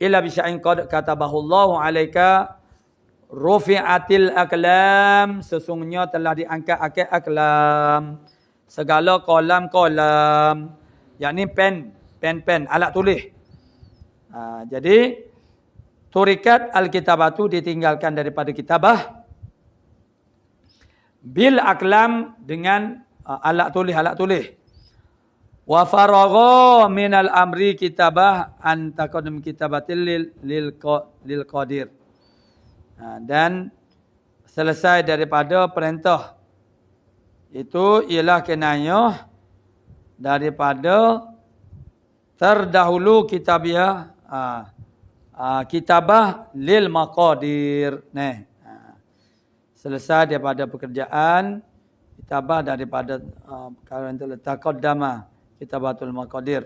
illa bi syai'in qad katabahu Allah 'alaika rufi'atil aqlam, sesungguhnya telah diangkat aklam segala kolam-kolam, yakni pen alat tulis. Jadi turikat al-kitabatu ditinggalkan daripada kitabah bil aklam dengan alat tulis. Wa faragha minal amri kitabah an taqaddum kitabatil lil qadir. Dan selesai daripada perintah itu ialah kenanya daripada terdahulu kitabah lil maqadir. Selesai daripada pekerjaan kitabah daripada perkara yang telah taqaddama kitabatul maqadir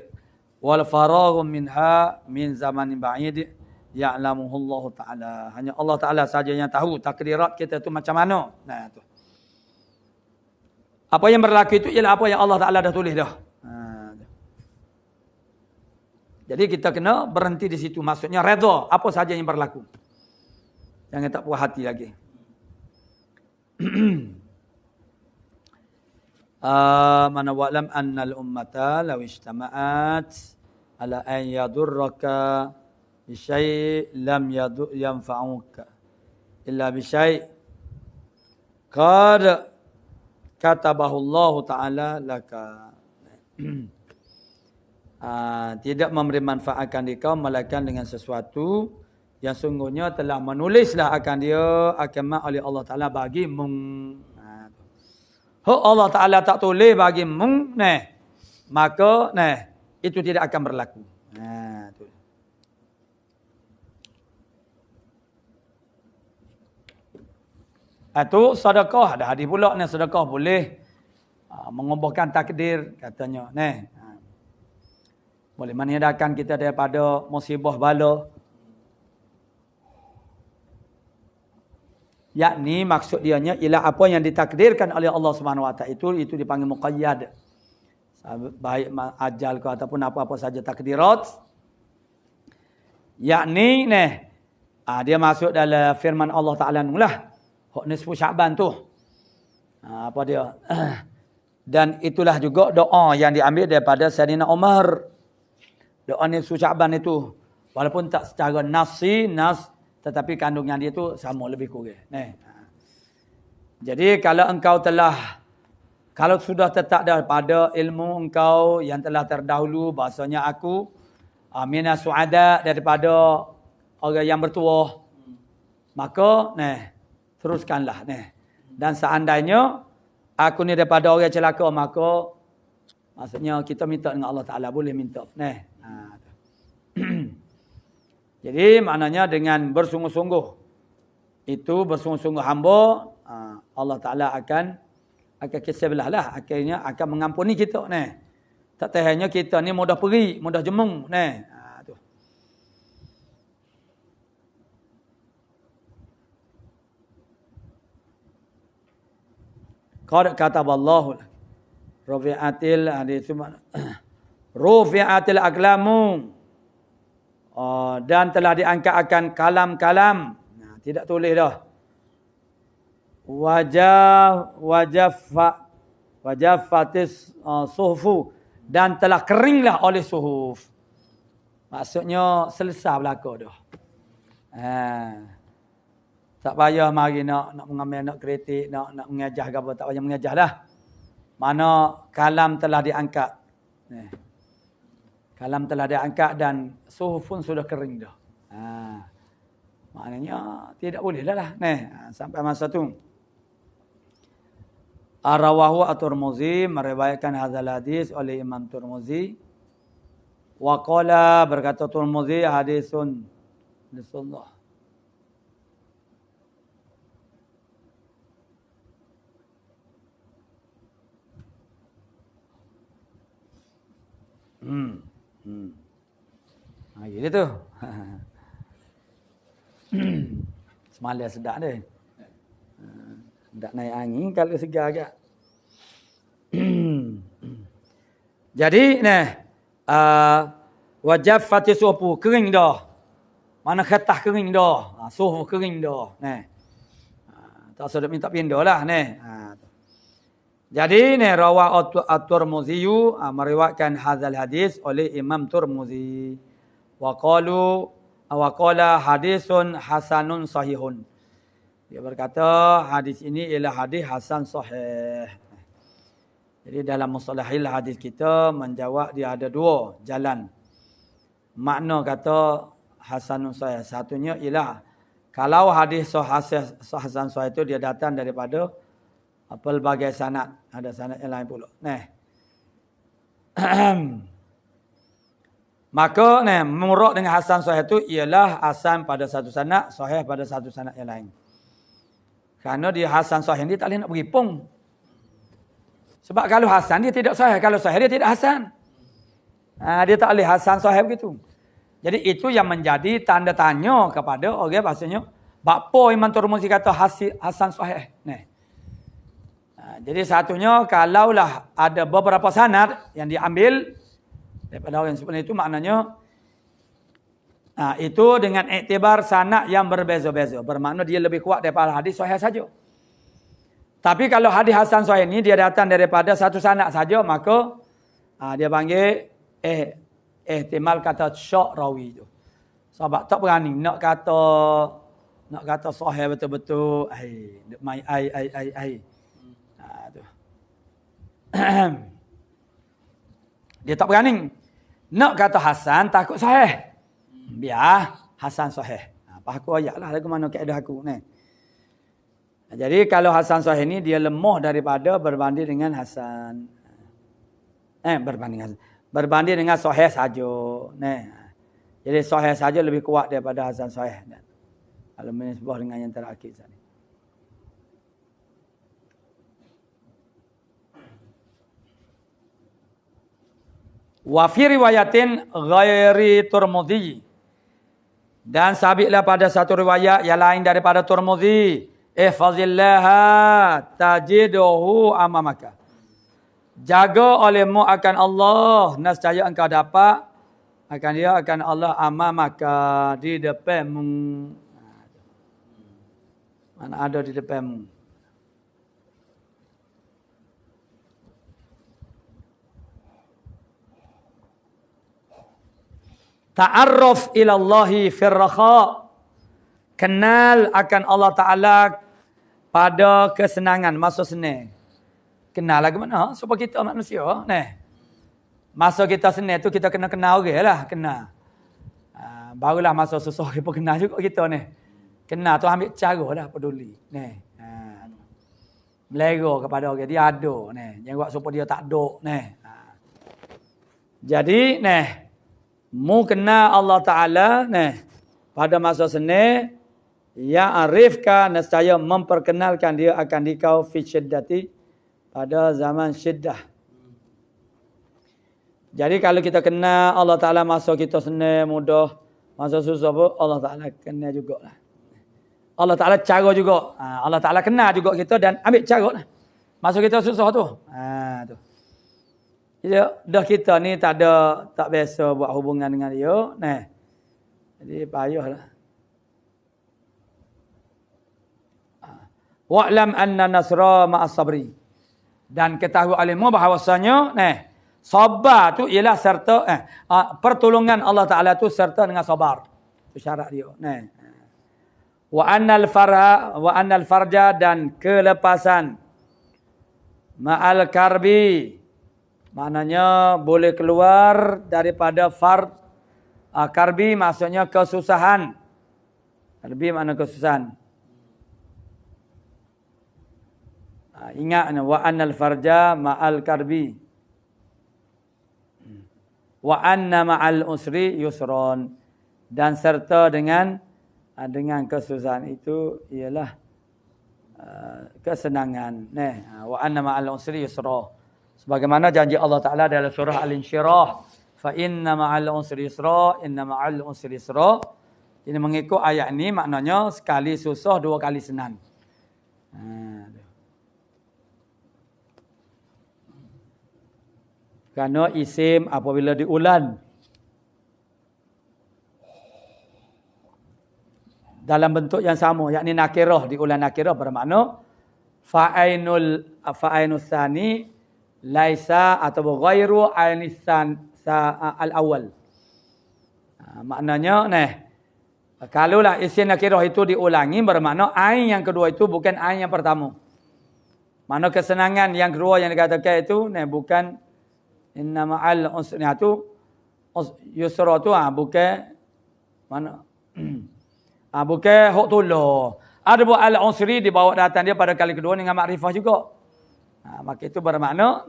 wal faraghu minha min zamanin ba'id ya'lamuhu Allah taala. Hanya Allah taala saja yang tahu takdirat kita tu macam mana. Tu. Apa yang berlaku itu ialah apa yang Allah taala dah tulis dah. Jadi kita kena berhenti di situ. Maksudnya redha apa saja yang berlaku. Jangan tak puas hati lagi. Mana wa'lam annal ummata law ijtama'at ala an yadurraka bi syai' lam yanfa'uka illa bi syai' qad katabahu Allah taala laka. Tidak memberi manfaat akan kau melainkan dengan sesuatu yang sungguhnya telah menulislah akan dia akan oleh Allah taala bagi Allah taala tak tulis bagi maka itu tidak akan berlaku. Tu. Itu sedekah dah hadis pula sedekah boleh mengubahkan takdir katanya boleh menghindarkan kita daripada musibah bala. Yakni maksud dianya ialah apa yang ditakdirkan oleh Allah Subhanahu wa taala itu dipanggil muqayyad. Baik ajal ke ataupun apa-apa saja takdirat. Yakni dia masuk dalam firman Allah taala nulah hak nisfu Syaban tu. Apa dia? Dan itulah juga doa yang diambil daripada Sayyidina Umar. Doa nisfu Syaban itu walaupun tak secara nas tetapi kandungan dia tu sama lebih kurang. Jadi kalau sudah tetap daripada ilmu engkau yang telah terdahulu bahasanya aku minas suada daripada orang yang bertuah, maka teruskanlah dan seandainya aku ni daripada orang celaka, maka maksudnya kita minta dengan Allah Taala, boleh minta Jadi maknanya dengan bersungguh-sungguh itu bersungguh-sungguh hamba Allah Taala akan kisahlah akhirnya akan mengampuni kita Tak tahannya kita ni mudah pergi, mudah jemung tu. Qad kataballahu rufi'atil rufi'atil aqlamu dan telah diangkat akan kalam-kalam. Tidak tulis dah. Wajafatis suhufu dan telah keringlah oleh suhuf. Maksudnya selesai berlaku dah. Tak payah mari nak mengambil, nak kritik, nak mengajah ke apa, tak payah mengajah dah. Mana kalam telah diangkat. Kalam telah diangkat dan suhuf pun sudah kering dah. Maknanya tidak boleh lah. Sampai masa tu. Ar-rawahu at-Tirmizi meriwayatkan hadzal hadis oleh Imam Tirmizi. Wa qala berkata Tirmizi hadisun Rasulullah. Gitu tu. Semalam sedap dia. Tak naik angin kalau segar agak. Jadi wajab fatih suhu kering dah. Mana khatah kering dah. Suhu kering dah. Tak sedap minta pindah lah. Jadi rawa at-Tirmizi meriwayatkan hadzal hadis oleh Imam Tirmizi. Wa qala hadisun hasanun sahihun. Dia berkata hadis ini ialah hadis hasan sahih. Jadi dalam mustalahil hadis kita menjawab dia ada dua jalan. Makna kata hasanun sahih. Satunya ialah kalau hadis hasan sahih itu dia datang daripada pelbagai sanad. Ada sanad yang lain pula. Maka murad dengan hasan sahih itu ialah hasan pada satu sanad, sahih pada satu sanad yang lain. Kerana dia hasan sahih dia tak boleh nak beripung. Sebab kalau hasan dia tidak sahih, kalau sahih dia tidak hasan. Dia tak boleh hasan sahih begitu. Jadi itu yang menjadi tanda tanya kepada orang bahasanya, bakpo Imam Tirmizi kata hasan sahih. Jadi satunya kalaulah ada beberapa sanad yang diambil daripada orang seperti itu, maknanya itu dengan iktibar sanad yang berbeza-beza. Bermakna dia lebih kuat daripada hadis sahih saja. Tapi kalau hadis hasan sahih ini dia datang daripada satu sanad saja, maka dia panggil ihtimal kata syak rawi itu. Sebab tak berani nak kata sahih betul-betul. Dia tak berani. Nak kata hasan takut sahih. Biar hasan sahih. Apa aku ayatlah lagu mana kaedah aku ni. Jadi kalau hasan sahih ni dia lemah daripada berbanding dengan hasan. Berbanding dengan sahih saja. Jadi sahih saja lebih kuat daripada hasan sahih. Kalau menisbah dengan yang terakhir tadi. Wa fi riwayatin ghairi Tirmizi. Dan sabitlah pada satu riwayat yang lain daripada Tirmizi, ihfazillaha tajiduhu amamaka. Jaga olehmu akan Allah, nescaya engkau dapat akan dia akan Allah amamaka, di depanmu. Mana ada di depanmu. Ta'arruf ilallahi firraha. Kenal akan Allah Ta'ala pada kesenangan, masa senang. Kenal lagi mana? Sebab kita manusia. Masa kita senang tu kita kena kenal orang lah. Kenal. Barulah masa susah kita kenal juga kita ni. Kenal tu ambil cara lah peduli. Melera kepada orang. Dia ada. Jangan buat supaya dia tak ada. Jadi, mu kenal Allah Ta'ala pada masa senang, yang arifkan nescaya memperkenalkan dia akan dikau fi syiddati, pada zaman syiddah. Jadi kalau kita kenal Allah Ta'ala masa kita senang, mudah, masa susah pun Allah Ta'ala kenal jugalah. Allah Ta'ala cara juga. Allah Ta'ala kenal juga kita dan ambil cara lah. Masa kita susah tu. Tu. Jadi dah kita ni tak biasa buat hubungan dengan dia. Jadi payahlah. Wa'lam anna nasra ma'as sabri. Dan ketahui alimmu bahawasanya sabar tu ialah serta pertolongan Allah Ta'ala tu serta dengan sabar. Itu syarat dia. Wa annal farja dan kelepasan ma'al karbi Maknanya boleh keluar daripada karbi maksudnya kesusahan. Karbi makna kesusahan. Ingat wa annal farja ma'al karbi. Wa anna ma'al usri yusron. Dan serta dengan kesusahan itu ialah kesenangan. Wa anna ma'al usri yusra. Sebagaimana janji Allah Ta'ala dalam surah Al-Insyirah. Fa inna ma'al usri yusra, inna ma'al usri yusra. Ini mengikut ayat ini maknanya sekali susah, dua kali senang. Kerana isim apabila diulan dalam bentuk yang sama, yakni nakirah, diulan nakirah bermakna fa'ainus tsani laisa atau ghairu ainisan al-awwal. Maknanya kalaulah isim nakirah itu diulangi bermakna ain yang kedua itu bukan ain yang pertama. Makna kesenangan yang kedua yang dikatakan itu bukan inna ma'al usri itu yusra tu bukan mana bukan hukutullah. Ada buat al-usri dibawa datang dia pada kali kedua dengan makrifah juga. Maka itu bermakna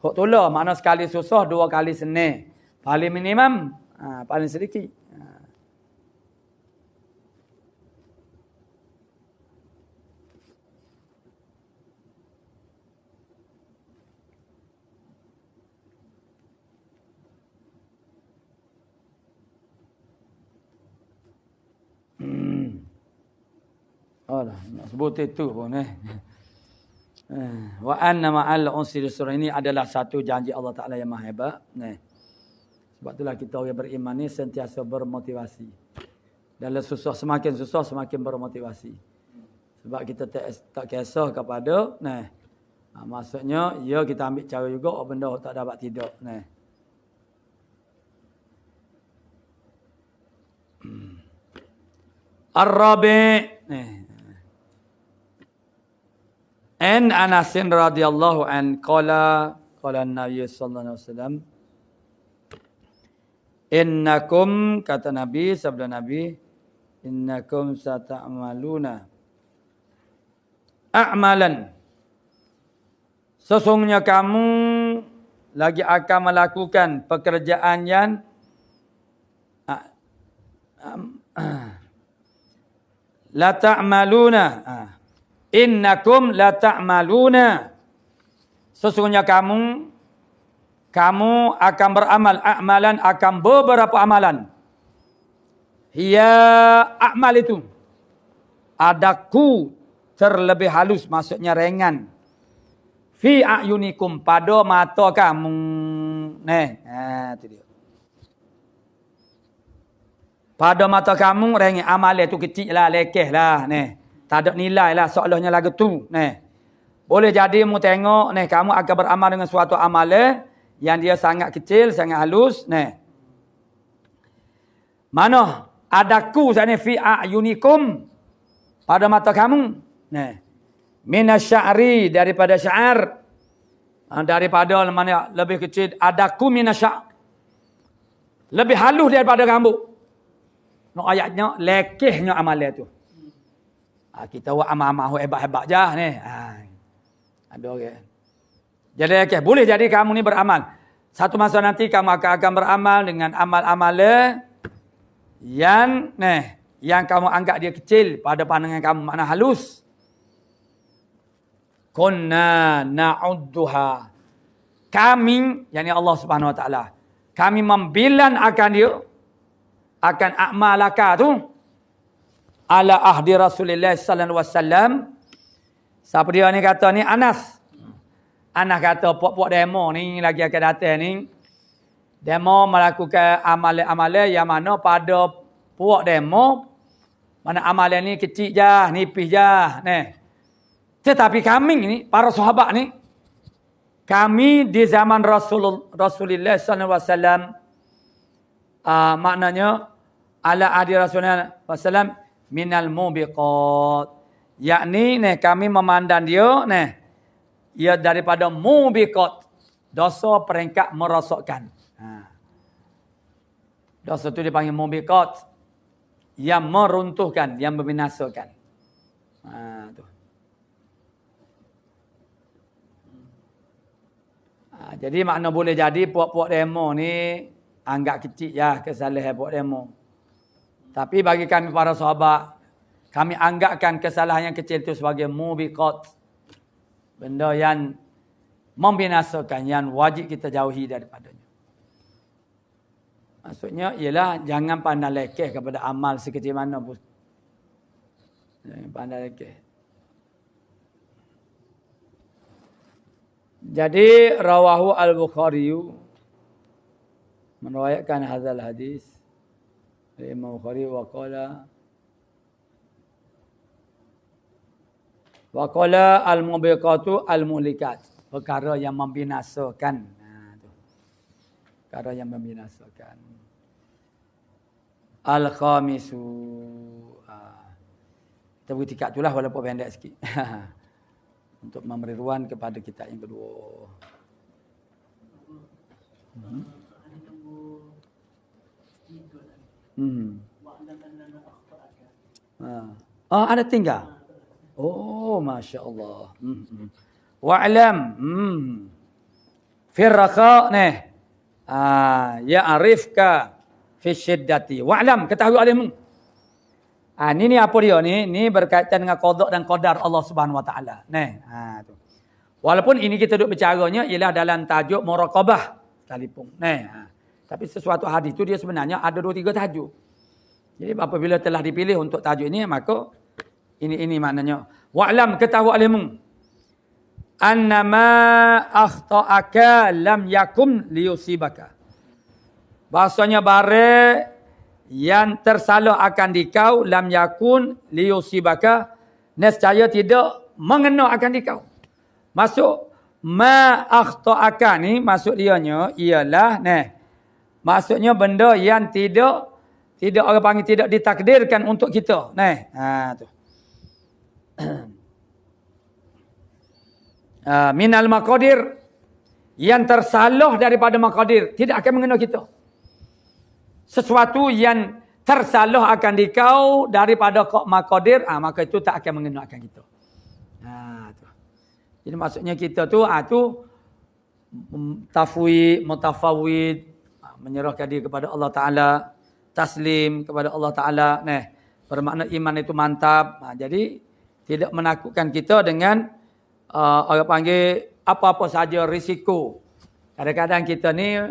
hukutullah makna sekali susah dua kali senang. Paling minimum paling sedikit. Nak sebut itu pun wa anna ma'al usri yusra ini adalah satu janji Allah Taala yang maha hebat. Sebab itulah kita orang beriman ni sentiasa bermotivasi. Dalam susah semakin bermotivasi. Sebab kita tak kisah kepada maksudnya ya kita ambil cara juga benda tak dapat tidak Ar-Rabi' An Anas radhiyallahu an qala Nabi sallallahu alaihi wasallam innakum kata Nabi sabda Nabi innakum sata'maluna a'malan sesungguhnya kamu lagi akan melakukan pekerjaan yang la ta'maluna innakum la ta'maluna sesungguhnya kamu akan beramal amalan akan beberapa amalan hiya amal itu adaku terlebih halus maksudnya ringan fi a'yunikum pada mata kamu itu dia pada mata kamu ringan amal itu kecil lah lekeh lah tak ada nilai lah seolahnya lagu tu. Boleh jadi mu tengok kamu akan beramal dengan suatu amalan yang dia sangat kecil, sangat halus. Mana adaku sana fi a'yunikum pada mata kamu. Minasy'ari daripada syair. Daripada mana lebih kecil adaku minasya'. Lebih halus daripada rambut. Ayatnya lekehnya amalan tu. Kita buat amal-amal hebat-hebat je ada orang. Jadi boleh jadi kamu ni beramal. Satu masa nanti kamu akan beramal dengan amal-amal yang kamu anggap dia kecil pada pandangan kamu makna halus. Kunna na'udduha. Kami yakni Allah Subhanahu wa taala. Kami membilan akan dia akan amalaka tu ala ahdi Rasulullah sallallahu alaihi wasallam. Siapa dia ni kata ni Anas. Anas kata puak-puak demo ni lagi akan datang ni. Demo melakukan amalan-amalan yang mana pada puak demo mana amalan ni kecil je, nipis je, Tetapi kami ni para sahabat ni kami di zaman Rasulullah sallallahu alaihi wasallam maknanya ala ahdi Rasulullah sallallahu alaihi wasallam minal mubiqat, yakni kami memandang dia ia daripada mubiqat, dosa peringkat merosakkan. Dosa tu dipanggil mubiqat, yang meruntuhkan, yang membinasakan. Tu. Jadi makna boleh jadi puak-puak demo ni anggap kecil ya kesalahan puak demo. Tapi bagi kami para sahabat, kami anggapkan kesalahan yang kecil itu sebagai mubiqat. Benda yang membinasakan, yang wajib kita jauhi daripadanya. Maksudnya ialah jangan pandang lekeh kepada amal sekecil mana pun. Jangan pandang lekeh. Jadi rawahu al-Bukhari meriwayatkan hadzal hadis dari Imam Bukhari wa qala al-mubiqatu al-muhlikat, perkara yang membinasakan. Perkara yang membinasakan. Al-khamisu. Kita beri tikat itulah walaupun pendek sikit. Untuk memberi ruang kepada kita yang kedua. Ada tinggal. Oh, Masya Allah. Wa'lam. Firraqa nih. Ya'rifka fi syiddati. Wa'lam, ketahui olehmu. Ini apa dia ni? Ni berkaitan dengan qada dan qadar Allah Subhanahu wa taala. Tu. Walaupun ini kita duk bercaranya ialah dalam tajuk muraqabah sekalipun. Tapi sesuatu hadis itu dia sebenarnya ada 2-3 tajuk. Jadi apabila telah dipilih untuk tajuk ini, maka ini maknanya. Wa'lam, ketahui olehmu. Annama akhta'aka lam yakum liyusibaka. Bahasanya bare yang tersalah akan dikau lam yakun liyusibaka, nescaya tidak mengena akan dikau. Masuk ma akhta'aka ni maksud dianya ialah maksudnya benda yang tidak orang panggil tidak ditakdirkan untuk kita. Tu. Minal maqadir, yang tersalah daripada maqadir tidak akan mengena kita. Sesuatu yang tersalah akan dikau daripada maqadir, maka itu tak akan mengena akan kita. Tu. Jadi maksudnya kita tu mutafawid, menyerahkan diri kepada Allah Taala, taslim kepada Allah Taala. Bermakna iman itu mantap. Jadi tidak menakutkan kita dengan orang panggil apa-apa saja risiko. Kadang-kadang kita ni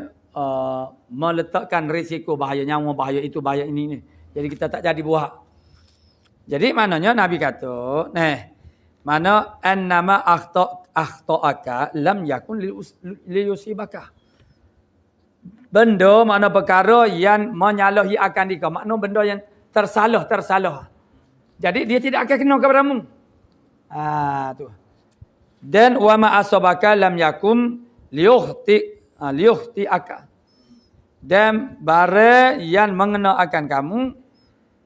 meletakkan risiko bahaya nyawa, bahaya itu, bahaya ini. Jadi kita tak jadi buat. Jadi maknanya Nabi kata, mana annama akhta'aka lam yakun liyusibaka. Benda makna perkara yang menyalahi akan dikau. Makna benda yang tersalah. Jadi dia tidak akan kena kepadamu. Tu. Dan wa ma asabaka lam yakum liyukhti'aka. Dan barang yang mengena akan kamu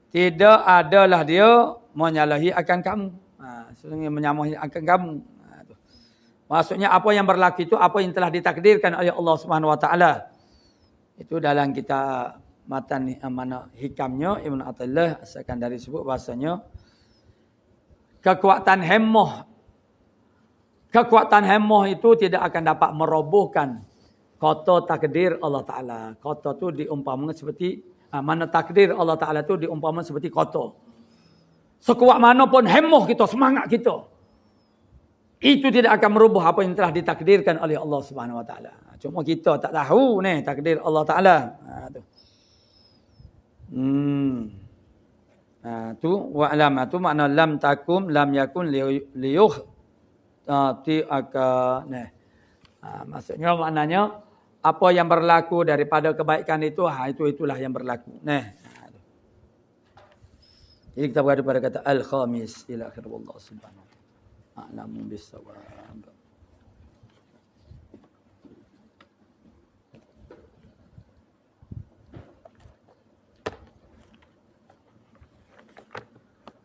tidak adalah dia menyalahi akan kamu. Sebenarnya menyalahi akan kamu. Maksudnya apa yang berlaku itu apa yang telah ditakdirkan oleh Allah Subhanahu wa taala. Itu dalam kita matan mana hikamnya Ibn Athaillah asalkan dari sebut bahasanya kekuatan hemmoh itu tidak akan dapat merobohkan kata takdir Allah Ta'ala. Kata tu diumpamakan seperti, mana takdir Allah Ta'ala tu diumpamakan seperti kata. Sekuat mana pun hemmoh kita, semangat kita, itu tidak akan merubah apa yang telah ditakdirkan oleh Allah Subhanahu Wa Ta'ala. Cuma kita tak tahu takdir Allah Ta'ala. Tu wa'lam tu makna lam takum lam yakun liyuh ti'aka. Maksudnya maknanya apa yang berlaku daripada kebaikan itu, itulah yang berlaku. Jadi kita berada pada kata al-khamis ila akhir Allah subhanahu wa ta'ala. A'lamu bis-shawab.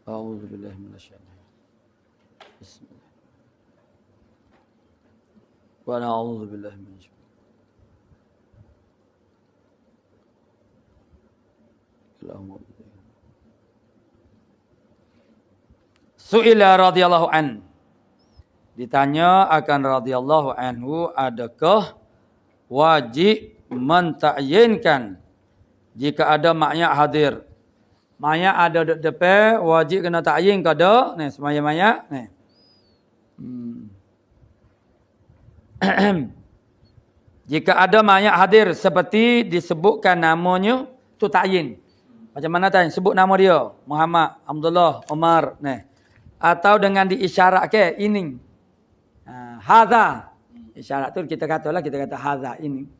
A'udzu billahi minasyaitonir rajim. Bismillah. Wa na'udzubillahi min syarri. Su'ila radhiyallahu an. Ditanya akan radhiyallahu anhu, adakah wajib mentakyinkan jika ada mayat hadir? Mayat ada di depan, wajib kena takyin ke tak? Ni semaya mayat ni. Jika ada mayat hadir seperti disebutkan namanya, tu takyin. Macam mana tanya? Sebut nama dia. Muhammad, Abdullah, Omar. Ni. Atau dengan diisyarat ke ini. Hadha. Isyarat tu kita katalah, kita kata hadha ini.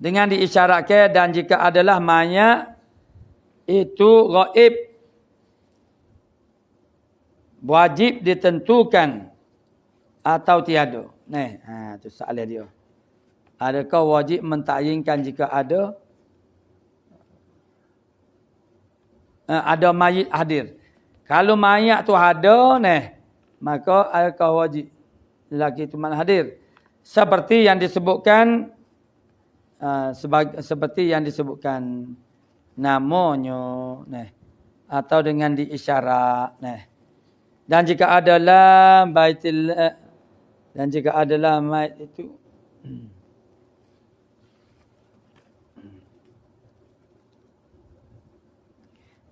Dengan diisyaratkan, dan jika adalah mayat itu gaib, wajib ditentukan atau tiada. Ni, tu soalan dia. Adakah wajib mentakyinkan jika ada mayat hadir? Kalau mayat tu ada, maka adakah wajib lelaki itu mana hadir? Seperti yang disebutkan seperti yang disebutkan namanya, atau dengan diisyarat, dan jika adalah baitil, dan jika adalah mayat itu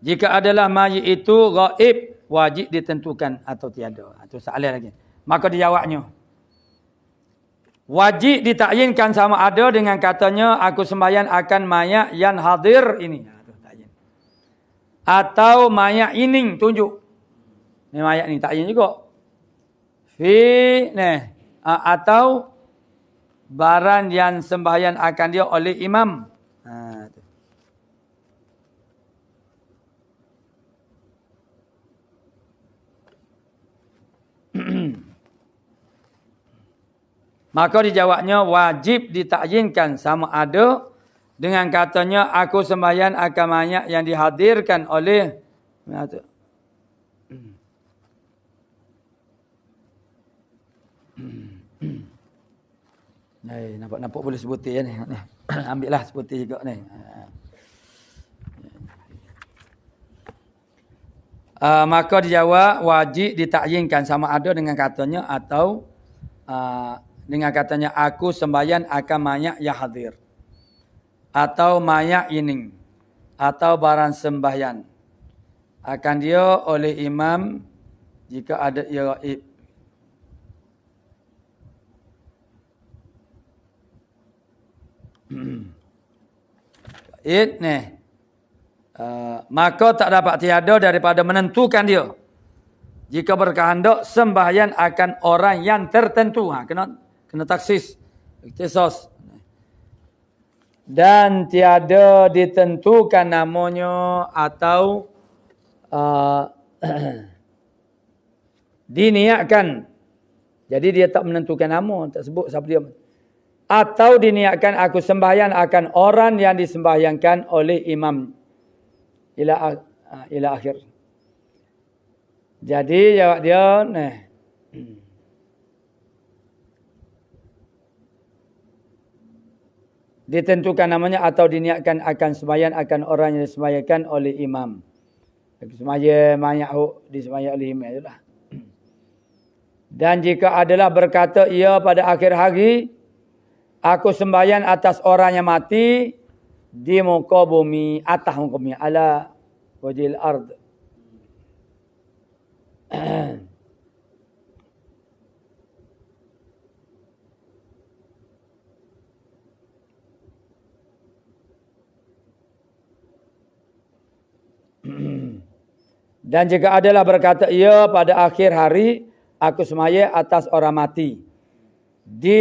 jika adalah mayat itu gaib, wajib ditentukan atau tiada. Itu soalan lagi. Maka dijawabnya, wajib ditakyinkan sama ada dengan katanya, aku sembahyang akan mayat yang hadir ini. Atau mayat ini tunjuk. Ni mayat ni takyin juga. Atau barang yang sembahyang akan dia oleh imam. Maka dijawabnya, wajib ditakyinkan sama ada dengan katanya, aku sembahyang akan mayat yang dihadirkan oleh nampak boleh sebutir ya ni. Ambillah sebutir juga ni. Maka dijawab, wajib ditakyinkan sama ada dengan katanya, atau dengan katanya, aku sembahyang akan mayat yang hadir, atau mayat ini, atau barang sembahyang akan dia oleh imam jika ada ia gaib. Maka tak dapat tiada daripada menentukan dia jika berkehendak sembahyang akan orang yang tertentu. Kena taksis, ikhtisas. Dan tiada ditentukan namanya atau diniatkan. Jadi dia tak menentukan nama, tak sebut siapa dia. Atau diniatkan, aku sembahyang akan orang yang disembahyangkan oleh imam. Ila akhir. Jadi jawab dia, ditentukan namanya atau diniatkan akan sembahyang akan orang yang disembahyangkan oleh imam. Sembahyang mayat disembahyang oleh imam itulah. Dan jika adalah berkata ia pada akhir hari, aku sembahyang atas orang yang mati di muka bumi, atas muka bumi, ala wajhil ard. Dan jika adalah berkata ia pada akhir hari, aku sembahyang atas orang mati di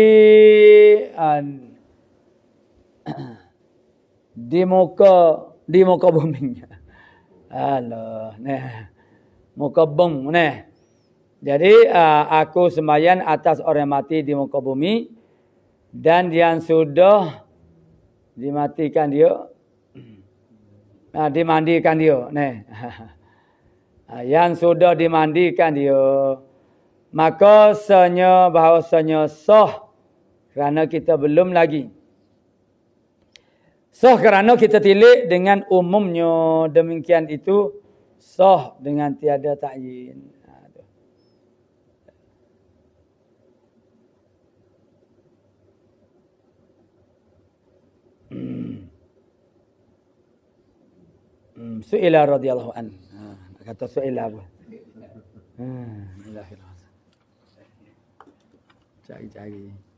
muka bumi. Alah, muka bumi. Jadi aku sembahyang atas orang mati di muka bumi, dan yang sudah dimatikan dia, dimandikan dia. Yang sudah dimandikan dia, maka bahawasanya sah kerana kita belum lagi. Sah kerana kita tilik dengan umumnya, demikian itu sah dengan tiada ta'yin. Su'ila radhiyallahu an. Kata su'ila apa? Cari-cari.